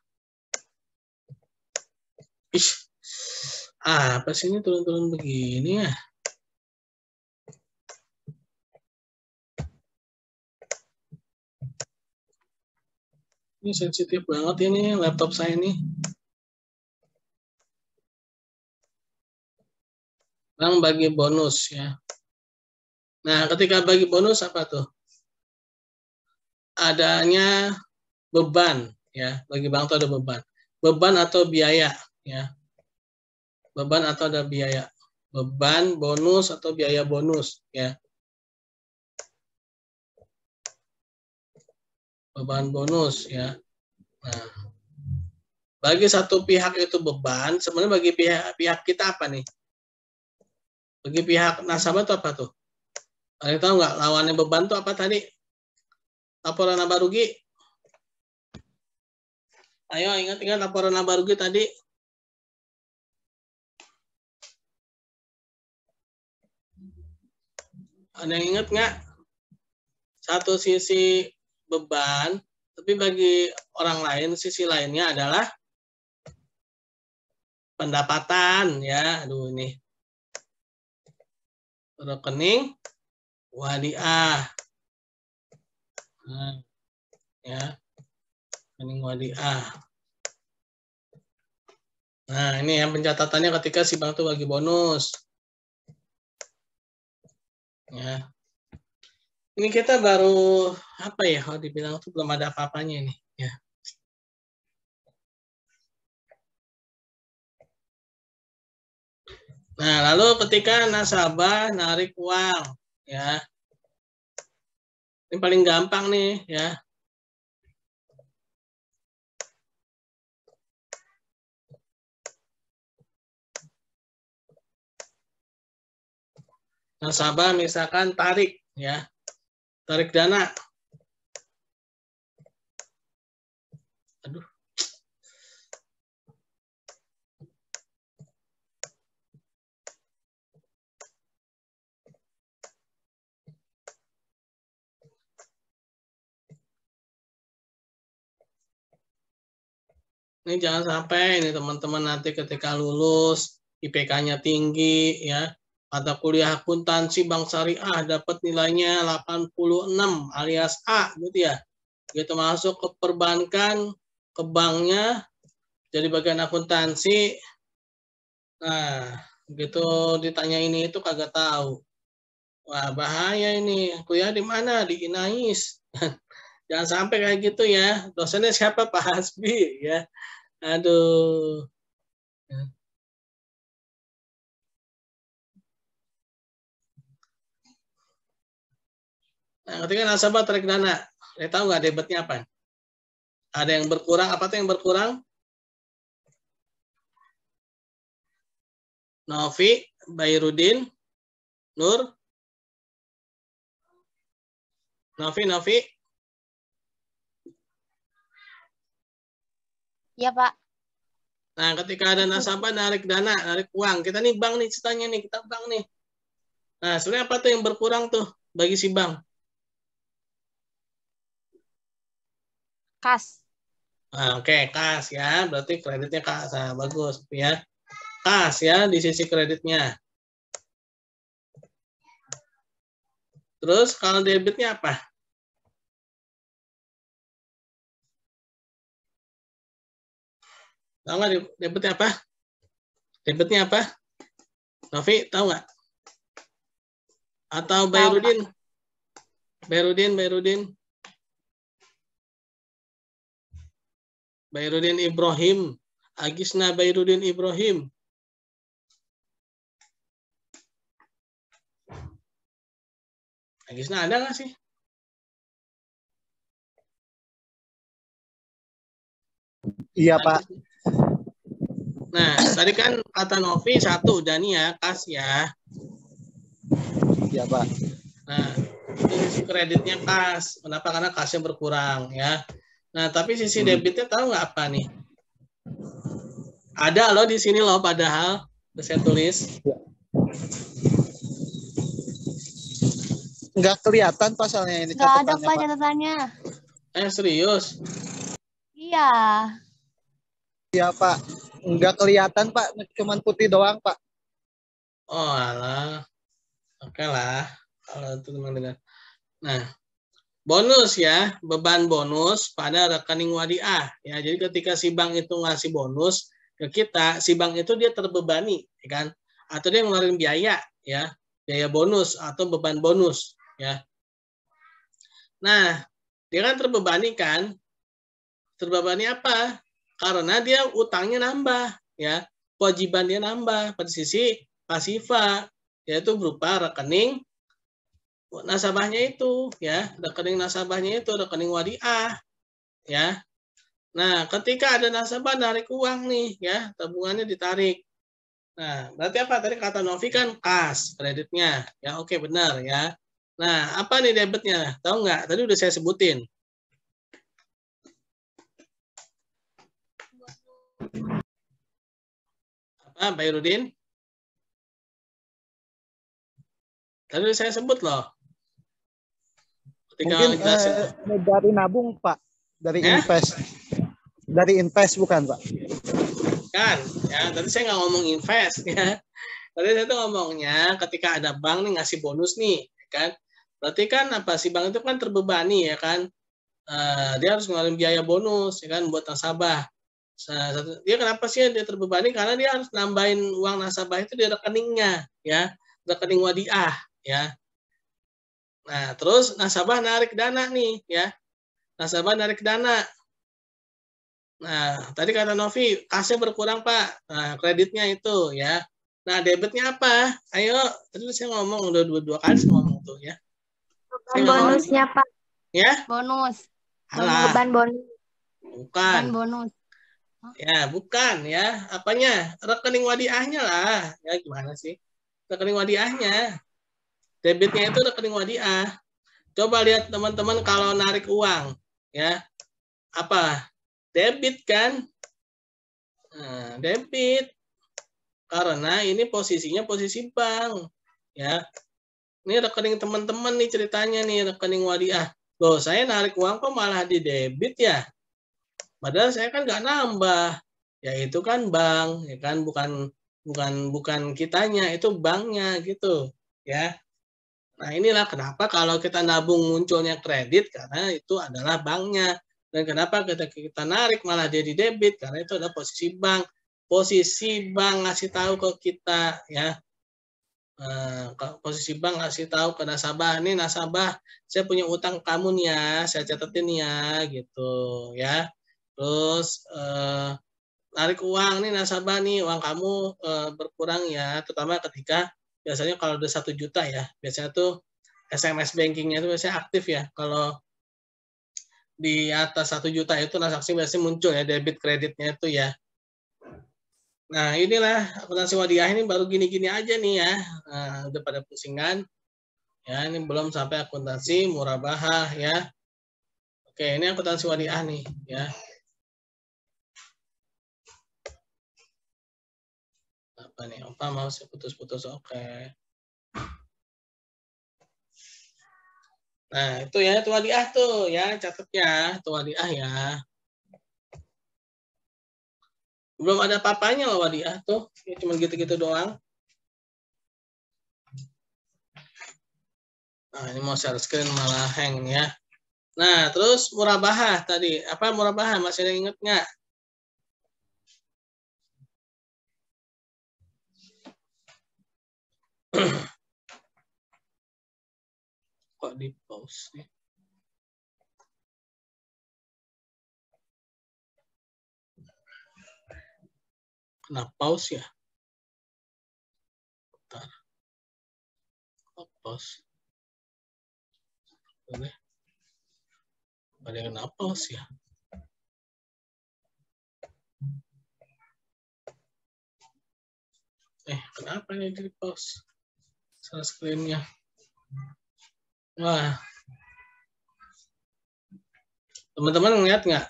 [SPEAKER 1] Apa sih ini turun-turun begini ya? Ini sensitif banget ini laptop saya ini. Bank bagi bonus ya. Nah, ketika bagi bonus apa tuh? Adanya beban ya. Bagi bank itu ada beban. Beban atau biaya ya. Beban atau ada biaya. Beban, bonus atau biaya bonus ya. Beban bonus ya. Nah, bagi satu pihak itu beban, sebenarnya bagi pihak kita apa nih? Bagi pihak nasabah itu apa tuh? Ada yang tahu nggak lawannya beban itu apa tadi? Laporan laba rugi? Ayo ingat-ingat laporan laba rugi tadi. Ada yang ingat nggak? Satu sisi beban, tapi bagi orang lain sisi lainnya adalah pendapatan ya. Aduh ini rekening wadiah. Nah, ya. Rekening wadiah. Nah, ini yang pencatatannya ketika si bank itu bagi bonus. Ya. Ini kita baru apa ya? Kalau dibilang itu belum ada apa-apanya ini, ya. Nah, lalu ketika nasabah narik uang, ya. Ini paling gampang nih, ya. Nasabah misalkan tarik, ya. Tarik dana. Aduh. Ini jangan sampai ini teman-teman nanti ketika lulus IPK-nya tinggi ya. Mata kuliah akuntansi bank syariah dapat nilainya 86 alias A gitu ya. Gitu masuk ke perbankan, ke banknya jadi bagian akuntansi. Nah, begitu ditanya ini itu kagak tahu. Wah, bahaya ini. Kuliah di mana? Di Inais. Jangan sampai kayak gitu ya. Dosennya siapa? Pak Hasbi ya. Aduh. Nah, ketika nasabah tarik dana, tahu nggak debitnya apa? Ada yang berkurang, apa tuh yang berkurang? Novi, Bayrudin, Nur, Novi.
[SPEAKER 2] Iya, Pak.
[SPEAKER 1] Nah, ketika ada nasabah narik dana, narik uang, kita nih bank nih ceritanya nih, kita bank nih. Nah, sebenarnya apa tuh yang berkurang tuh bagi si bank?
[SPEAKER 2] Kas.
[SPEAKER 1] Nah, oke, kas ya, berarti kreditnya kas, nah, bagus ya. Kas ya di sisi kreditnya. Terus kalau debitnya apa? Tahu nggak debitnya apa? Debitnya apa? Novi, tahu nggak? Atau Bayrudin? Bayrudin Ibrahim. Agisna Bayrudin Ibrahim. Agisna ada nggak sih?
[SPEAKER 3] Iya, Pak.
[SPEAKER 1] Nah, tadi kan kata Novi satu udah nih ya, kas ya.
[SPEAKER 3] Iya, Pak.
[SPEAKER 1] Nah, itu sisi kreditnya kas. Kenapa? Karena kasnya berkurang ya. Nah, tapi sisi debitnya tahu nggak apa nih? Ada loh di sini loh padahal. Saya tulis.
[SPEAKER 3] Nggak kelihatan pasalnya ini.
[SPEAKER 2] Nggak ada, Pak, catatannya.
[SPEAKER 1] Serius?
[SPEAKER 2] Iya.
[SPEAKER 3] Iya, Pak. Nggak kelihatan, Pak. Cuman putih doang, Pak.
[SPEAKER 1] Oh, alah. Oke lah. Kalau itu memang dengan. Nah, bonus ya, beban bonus pada rekening wadiah. Ya, jadi ketika si bank itu ngasih bonus ke kita, si bank itu dia terbebani, ya kan? Atau dia ngeluarin biaya, ya, biaya bonus atau beban bonus, ya. Nah, dia kan terbebani kan? Terbebani apa? Karena dia utangnya nambah, ya, kewajiban dia nambah pada sisi pasifa, yaitu berupa rekening nasabahnya itu, ya, rekening nasabahnya itu rekening wadiah, ya. Nah, ketika ada nasabah narik uang nih, ya, tabungannya ditarik. Nah, berarti apa tadi kata Novi kan kas kreditnya, ya, oke benar ya. Nah, apa nih debitnya? Tahu nggak? Tadi udah saya sebutin. Apa, Pak Irudin? Tadi saya sebut loh. Ketika
[SPEAKER 3] Mungkin
[SPEAKER 1] kita
[SPEAKER 3] dari nabung Pak, dari
[SPEAKER 1] ya?
[SPEAKER 3] invest. Dari invest bukan Pak?
[SPEAKER 1] Kan, ya tadi saya nggak ngomong invest ya. Tadi saya tuh ngomongnya ketika ada bank nih ngasih bonus nih, kan? Berarti kan apa si bank itu kan terbebani ya kan? Dia harus ngeluarin biaya bonus ya kan buat nasabah. Dia kenapa sih dia terbebani? Karena dia harus nambahin uang nasabah itu di rekeningnya ya, rekening wadiah ya. Nah, terus nasabah narik dana nih ya. Nasabah narik dana. Nah, tadi kata Novi, kasnya berkurang, Pak. Nah, kreditnya itu ya. Nah, debitnya apa? Ayo, tadi saya ngomong udah dua kali saya ngomong tuh ya. Saya nggak mau
[SPEAKER 2] Bonusnya Pak.
[SPEAKER 1] ya.
[SPEAKER 2] Bonus.
[SPEAKER 1] Alah,
[SPEAKER 2] Beban bonus.
[SPEAKER 1] bukan.
[SPEAKER 2] Beban bonus.
[SPEAKER 1] Ya, bukan ya. Apanya? Rekening wadiahnya lah. Ya, gimana sih? Rekening wadiahnya. Debitnya itu rekening wadiah. Coba lihat teman-teman kalau narik uang, ya. Apa? Debit kan? Nah, debit. Karena ini posisinya posisi bank, ya. Ini rekening teman-teman nih ceritanya nih, rekening wadiah. Loh, saya narik uang kok malah di debit ya? Padahal saya kan nggak nambah. Ya itu kan bank, ya kan bukan kitanya, itu banknya gitu, ya. Nah, inilah kenapa kalau kita nabung munculnya kredit karena itu adalah banknya. Dan kenapa kita narik malah jadi debit karena itu adalah posisi bank. Posisi bank ngasih tahu ke kita ya. Posisi bank ngasih tahu ke nasabah, nih nasabah, saya punya utang kamu nih ya, saya catetin ya gitu ya. Terus narik uang nih nasabah nih, uang kamu berkurang ya, terutama ketika biasanya kalau udah 1 juta ya, biasanya tuh SMS bankingnya itu biasanya aktif ya. Kalau di atas 1 juta itu transaksi biasanya muncul ya debit kreditnya itu ya. Nah inilah akuntansi wadiah ini baru gini-gini aja nih ya. Nah, udah pada pusingan. Ya ini belum sampai akuntansi murabahah ya. Oke ini akuntansi wadiah nih ya. Apa nih? Opa mau saya putus-putus oke. Nah itu ya itu wadiah tuh ya catat ya itu wadiah ya. Belum ada papanya loh wadiah tuh. Ya, cuma gitu-gitu doang. Nah, ini mau share screen malah hang ya. Nah, terus murabahah tadi. Apa murabahah? Masih ada yang inget nggak? Kok di pause nih? Kenapa pause ya? Bentar. Kok pause? Boleh. Ada yang kenapa pause ya? Kenapa ini di pause? Share screen-nya. Wah. Teman-teman ngeliat nggak?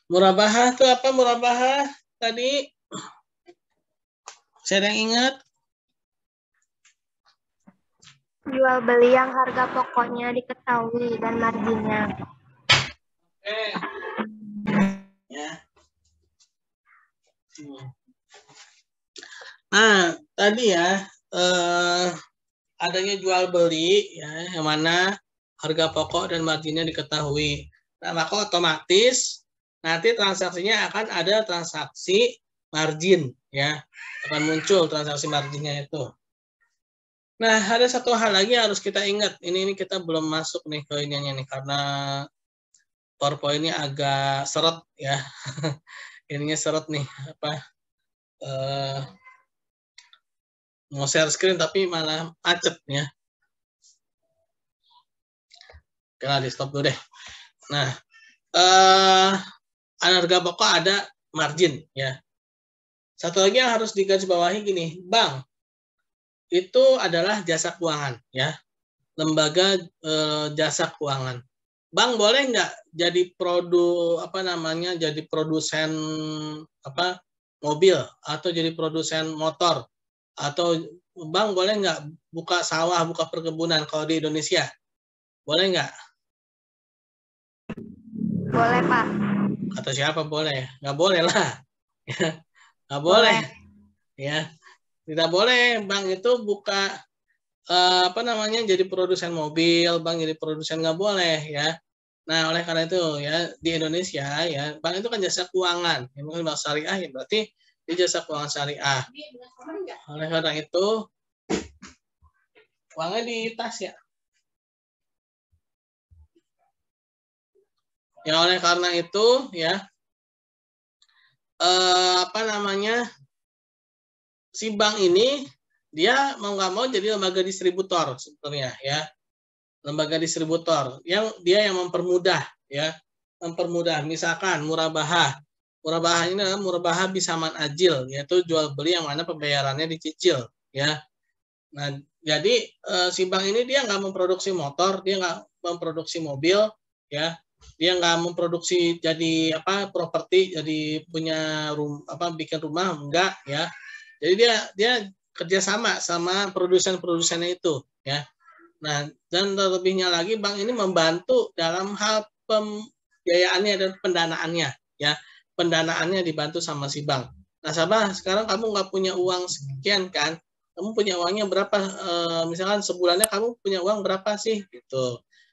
[SPEAKER 1] Murabahah itu apa murabahah tadi? Saya ada yang ingat?
[SPEAKER 2] Jual beli yang harga pokoknya diketahui dan marginnya.
[SPEAKER 1] Oke. Ya. Nah, tadi ya adanya jual beli ya yang mana harga pokok dan marginnya diketahui. Nah, maka otomatis nanti transaksinya akan ada transaksi margin ya. Akan muncul transaksi marginnya itu. Nah, ada satu hal lagi yang harus kita ingat. Ini kita belum masuk nih ke ininya nih karena PowerPoint ini agak seret ya. Ininya seret nih apa mau share screen tapi malah macet ya. Oke, di stop dulu deh. Nah, harga pokok ada margin ya. Satu lagi yang harus digarisbawahi gini, bank itu adalah jasa keuangan ya. lembaga jasa keuangan. Bank boleh nggak jadi jadi produsen mobil atau jadi produsen motor, atau bank boleh nggak buka sawah, buka perkebunan kalau di Indonesia? Boleh nggak?
[SPEAKER 2] Boleh, Pak.
[SPEAKER 1] Kata siapa boleh? Nggak boleh lah. Nggak boleh. Ya, tidak boleh bank itu buka jadi produsen mobil, bank jadi produsen, nggak boleh ya. Nah, oleh karena itu ya di Indonesia ya, bank itu kan jasa keuangan, yang bukan bank syariah ya berarti di jasa keuangan syariah. Oleh karena itu uangnya di tas ya. Ya oleh karena itu ya si bank ini dia mau nggak mau jadi lembaga distributor sebenarnya ya. Lembaga distributor yang mempermudah ya, misalkan murabahah ini adalah murabahah bisaman ajil, yaitu jual beli yang mana pembayarannya dicicil ya. Nah jadi si bank ini dia nggak memproduksi motor, dia nggak memproduksi mobil ya, dia nggak memproduksi jadi properti, jadi punya bikin rumah, enggak ya. Jadi dia kerjasama sama produsen-produsennya itu ya. Nah, dan terlebihnya lagi bank ini membantu dalam hal pembiayaannya dan pendanaannya, ya. Pendanaannya dibantu sama si bank. Nasabah, sekarang kamu nggak punya uang sekian kan? Kamu punya uangnya berapa? Misalkan sebulannya kamu punya uang berapa sih? Gitu.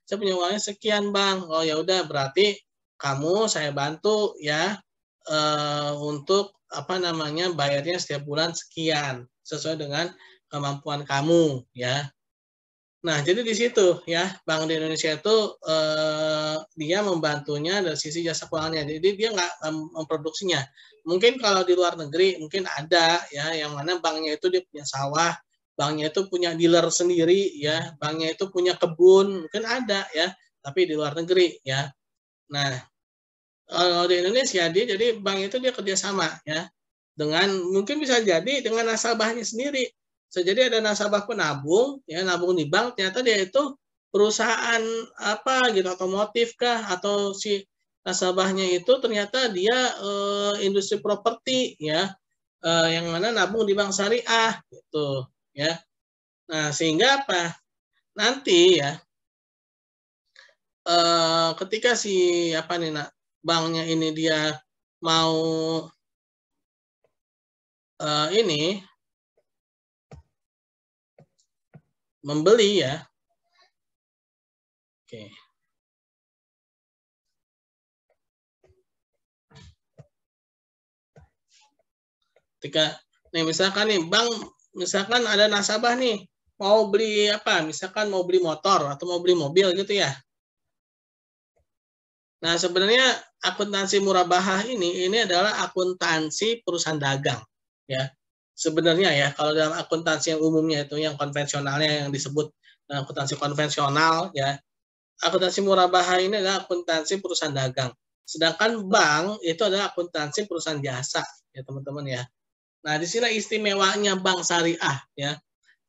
[SPEAKER 1] Saya punya uangnya sekian, Bang. Oh ya udah, berarti kamu saya bantu ya untuk bayarnya setiap bulan sekian sesuai dengan kemampuan kamu, ya. Nah, jadi di situ ya, Bank di Indonesia itu dia membantunya dari sisi jasa keuangannya. Jadi dia nggak memproduksinya. Mungkin kalau di luar negeri mungkin ada ya, yang mana banknya itu dia punya sawah, banknya itu punya dealer sendiri ya, banknya itu punya kebun, mungkin ada ya. Tapi di luar negeri ya. Nah, kalau di Indonesia jadi bank itu dia kerjasama ya, dengan mungkin bisa jadi dengan nasabahnya sendiri. Jadi ada nasabah penabung, ya nabung di bank, ternyata dia itu perusahaan gitu, otomotif kah, atau si nasabahnya itu ternyata dia industri properti ya, yang mana nabung di bank syariah gitu ya. Nah sehingga nanti ya ketika si banknya ini dia mau ini membeli ya. Oke. Ketika misalkan nih bank, misalkan ada nasabah nih mau beli misalkan mau beli motor atau mau beli mobil gitu ya. Nah, sebenarnya akuntansi murabahah ini adalah akuntansi perusahaan dagang ya. Sebenarnya ya, kalau dalam akuntansi yang umumnya itu yang konvensionalnya yang disebut akuntansi konvensional ya. Akuntansi murabahah ini adalah akuntansi perusahaan dagang. Sedangkan bank itu adalah akuntansi perusahaan jasa ya, teman-teman ya. Nah, di sini istimewanya bank syariah ya.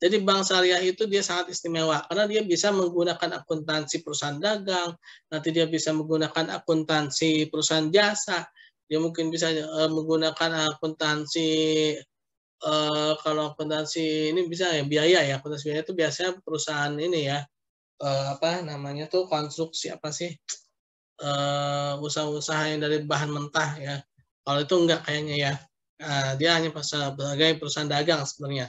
[SPEAKER 1] Jadi bank syariah itu dia sangat istimewa karena dia bisa menggunakan akuntansi perusahaan dagang, nanti dia bisa menggunakan akuntansi perusahaan jasa, dia mungkin bisa menggunakan akuntansi kalau akuntansi ini bisa ya biaya ya, akuntansi biaya itu biasanya perusahaan ini ya namanya tuh konstruksi usaha-usaha yang dari bahan mentah ya. Kalau itu enggak kayaknya ya. Dia hanya sebagai perusahaan dagang sebenarnya.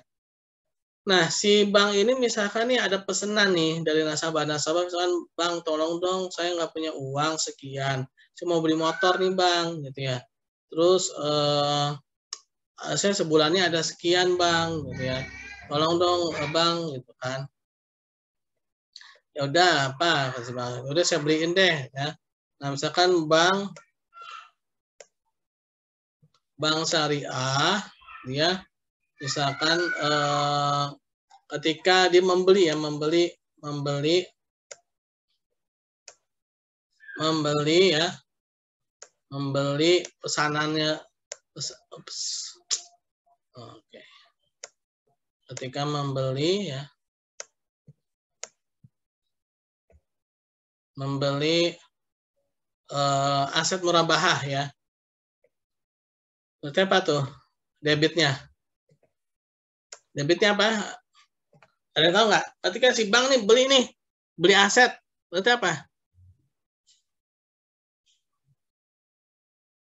[SPEAKER 1] Nah, si bank ini misalkan nih ada pesanan nih dari nasabah-nasabah, misalkan bang tolong dong saya nggak punya uang sekian, saya mau beli motor nih bang, gitu ya. Terus saya sebulannya ada sekian bang, gitu ya. Tolong dong bang, gitu kan. Ya udah kasih bang, udah saya beliin deh ya. Nah misalkan bank syariah dia misalkan ketika dia membeli pesanannya ketika membeli ya membeli aset murabahah ya. Berarti apa tuh? Debitnya. Debitnya apa? Ada yang tahu nggak? Ketika si bank nih beli aset. Berarti apa?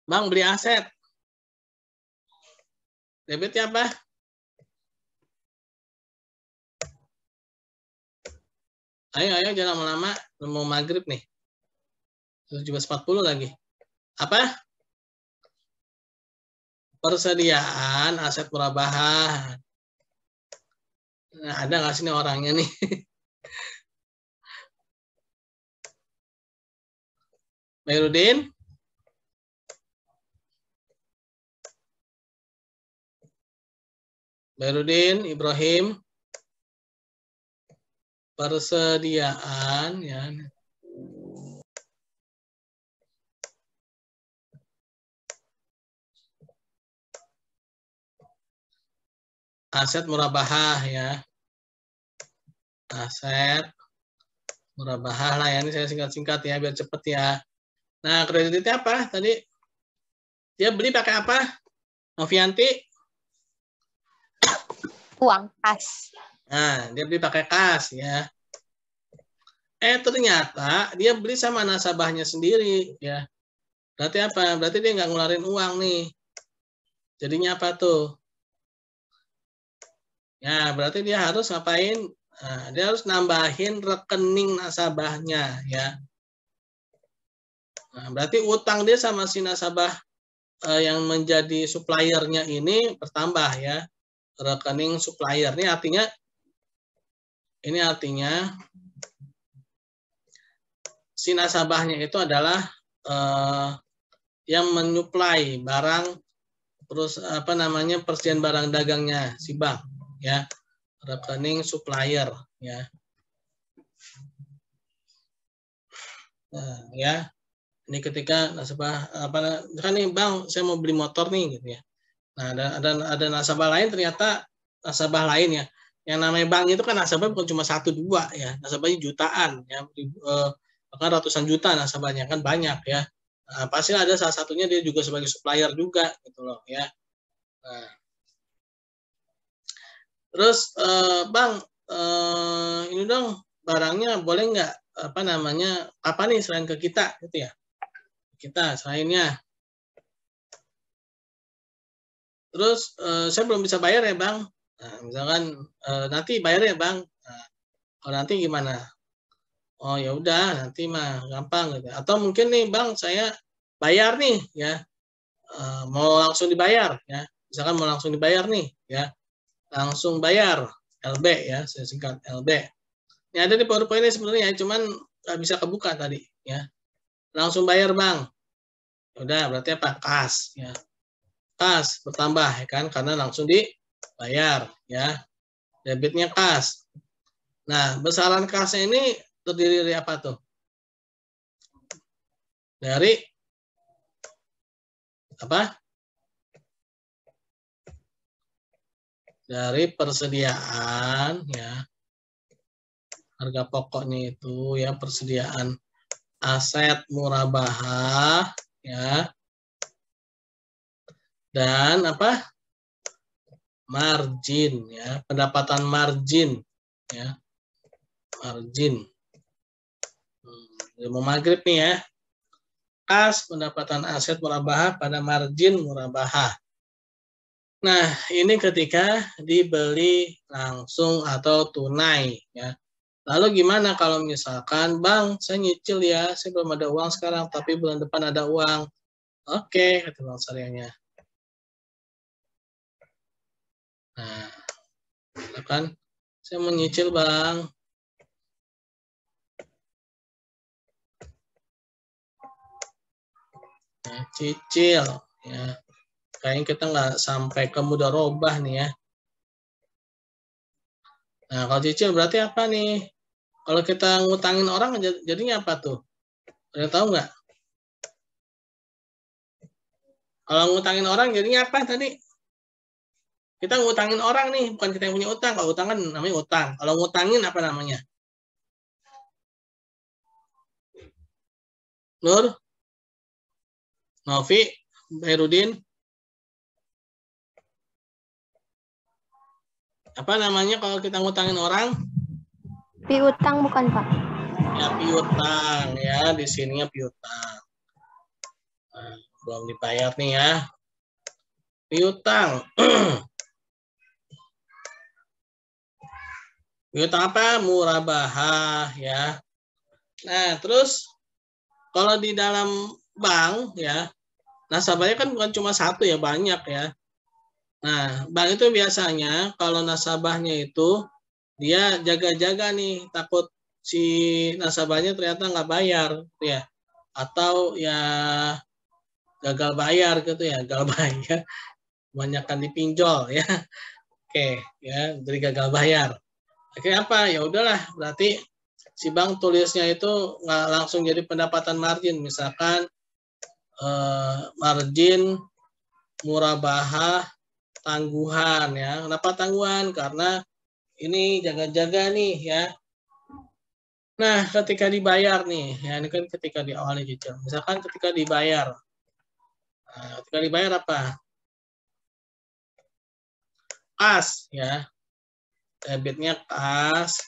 [SPEAKER 1] Bank beli aset. Debitnya apa? Ayo jangan lama-lama. Mau maghrib nih. 17.40 lagi. Apa? Persediaan aset murabahah. Nah, ada nggak sih nih orangnya nih? Bayrudin? Bayrudin, Ibrahim? Persediaan ya. Aset murabahah ya. Aset murabahah lah ya. Ini saya singkat-singkat ya biar cepet ya. Nah, kreditnya apa tadi? Dia beli pakai apa? Novianti?
[SPEAKER 2] Uang kas.
[SPEAKER 1] Nah, dia beli pakai kas ya. Ternyata dia beli sama nasabahnya sendiri ya. Berarti apa? Berarti dia nggak ngeluarin uang nih. Jadinya apa tuh? Ya, berarti dia harus ngapain? Nah, dia harus nambahin rekening nasabahnya ya. Nah, berarti utang dia sama si nasabah yang menjadi suppliernya ini bertambah ya. Rekening supplier ini artinya si nasabahnya itu adalah yang menyuplai barang terus persediaan barang dagangnya si bank ya, rekening supplier ya. Nah, ya ini ketika nasabah kan nih bang saya mau beli motor nih gitu ya. Nah ada nasabah lain, ternyata nasabah lain ya, yang namanya bank itu kan nasabah bukan cuma 1-2 ya, nasabahnya jutaan ya, bahkan ratusan juta nasabahnya kan banyak ya. Nah, pasti ada salah satunya dia juga sebagai supplier juga gitu loh ya. Nah, terus bang ini dong barangnya boleh nggak apa nih selain ke kita gitu ya, kita selainnya. Terus saya belum bisa bayar ya bang. Nah, misalkan nanti bayar ya bang. Nah, kalau nanti gimana? Oh ya udah nanti mah gampang gitu. Atau mungkin nih bang saya bayar nih ya, mau langsung dibayar ya. Misalkan mau langsung dibayar nih ya, langsung bayar LB ya, saya singkat LB. Ini ada di PowerPoint ini sebenarnya, cuman nggak bisa kebuka tadi ya. Langsung bayar bang. Udah berarti apa? Kas ya. Kas bertambah ya kan, karena langsung dibayar ya. Debitnya kas. Nah, besaran kasnya ini terdiri dari apa tuh? Dari apa? Dari persediaan ya. Harga pokoknya itu ya, persediaan aset murabahah ya. Dan apa? Margin ya, pendapatan margin ya. Margin. Mau maghrib nih ya. Kas pendapatan aset murabahah pada margin murabahah. Nah, ini ketika dibeli langsung atau tunai ya. Lalu gimana kalau misalkan, bang, saya nyicil ya, saya belum ada uang sekarang, tapi bulan depan ada uang. Oke, kata bang Saryanya. Nah, kan saya mau nyicil bang. Nah, cicil ya. Kayaknya kita nggak sampai ke mudharabah nih ya. Nah, kalau cicil berarti apa nih? Kalau kita ngutangin orang jadinya apa tuh? Ada yang tahu nggak? Kalau ngutangin orang jadinya apa tadi? Kita ngutangin orang nih, bukan kita yang punya utang. Kalau utang kan namanya utang. Kalau ngutangin apa namanya? Nur, Novi, Bairudin. Apa namanya kalau kita ngutangin orang?
[SPEAKER 2] Piutang bukan, Pak?
[SPEAKER 1] Ya, piutang ya, di sininya piutang. Nah, belum dibayar nih ya. Piutang. Piutang apa? Murabahah ya. Nah, terus kalau di dalam bank ya, nasabahnya kan bukan cuma satu ya, banyak ya. Nah, bank itu biasanya kalau nasabahnya itu dia jaga-jaga nih, takut si nasabahnya ternyata nggak bayar ya, atau ya gagal bayar gitu ya, gagal bayar, kebanyakan dipinjol ya. Oke, ya, jadi gagal bayar. Akhirnya apa? Ya udahlah, berarti si bank tulisnya itu nggak langsung jadi pendapatan margin, misalkan margin murabahah tangguhan ya. Kenapa tangguhan? Karena ini jaga-jaga nih ya. Nah, ketika dibayar nih, ya ini kan ketika di awalnya cicil. Misalkan ketika dibayar. Nah, ketika dibayar apa? Kas ya. Debitnya kas.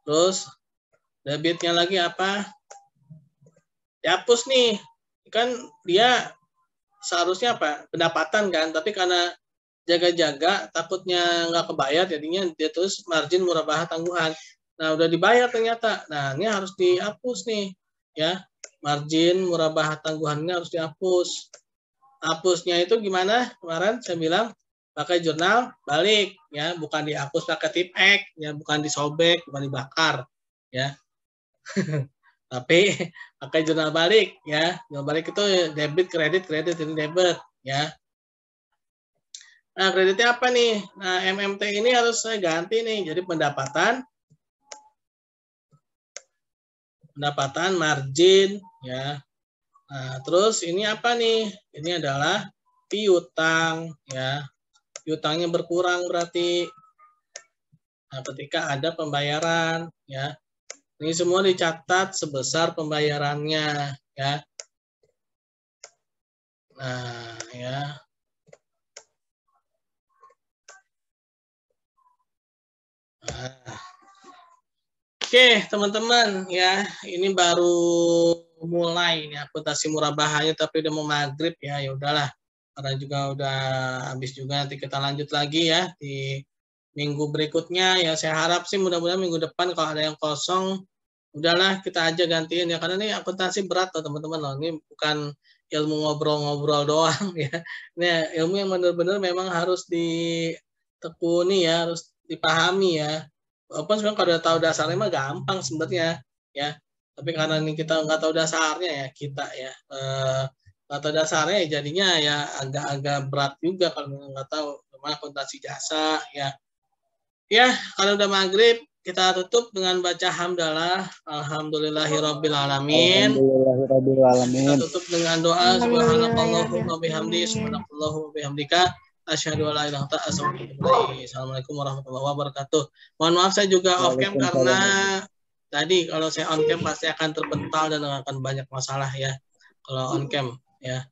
[SPEAKER 1] Terus debitnya lagi apa? Dihapus nih. Kan dia seharusnya apa? Pendapatan kan, tapi karena jaga-jaga takutnya nggak kebayar, jadinya dia terus margin murabahah tangguhan. Nah, udah dibayar ternyata. Nah, ini harus dihapus nih ya. Margin murabahah tangguhannya harus dihapus. Hapusnya itu gimana? Kemarin saya bilang pakai jurnal balik ya, bukan dihapus pakai tip X ya, bukan disobek, bukan dibakar ya. Tapi pakai jurnal balik ya. Jurnal balik itu debit, kredit ini debit ya. Nah, kreditnya apa nih? Nah, MMT ini harus saya ganti nih jadi pendapatan margin ya. Nah, terus ini apa nih? Ini adalah piutang ya. Piutangnya berkurang berarti. Nah, ketika ada pembayaran ya. Ini semua dicatat sebesar pembayarannya ya. Nah, ya. Nah. Oke, teman-teman ya, ini baru mulai ini akuntansi murabahahnya tapi udah mau maghrib ya, ya udahlah. Karena juga udah habis juga, nanti kita lanjut lagi ya di minggu berikutnya ya. Saya harap sih mudah-mudahan minggu depan kalau ada yang kosong udahlah kita aja gantiin ya, karena ini akuntansi berat loh teman-teman loh. Ini bukan ilmu ngobrol-ngobrol doang ya. Ini ilmu yang benar-benar memang harus ditekuni ya, harus dipahami ya. Walaupun sebenarnya kalau udah tahu dasarnya mah gampang sebenarnya ya. Tapi karena ini kita nggak tahu dasarnya ya, kita ya nggak tahu dasarnya ya, jadinya ya agak-agak berat juga kalau nggak tahu gimana akuntansi jasa ya. Ya, kalau udah maghrib kita tutup dengan baca hamdalah, alhamdulillahirabbil alamin. Kita tutup dengan doa subhanakallahumma bihamdi subhanakallahumma bihamdika asyhadu an la ilaha illa anta astaghfiruka. Assalamualaikum warahmatullahi wabarakatuh. Mohon maaf saya juga off cam karena tadi kalau saya on cam pasti akan terpental dan akan banyak masalah ya kalau on cam ya.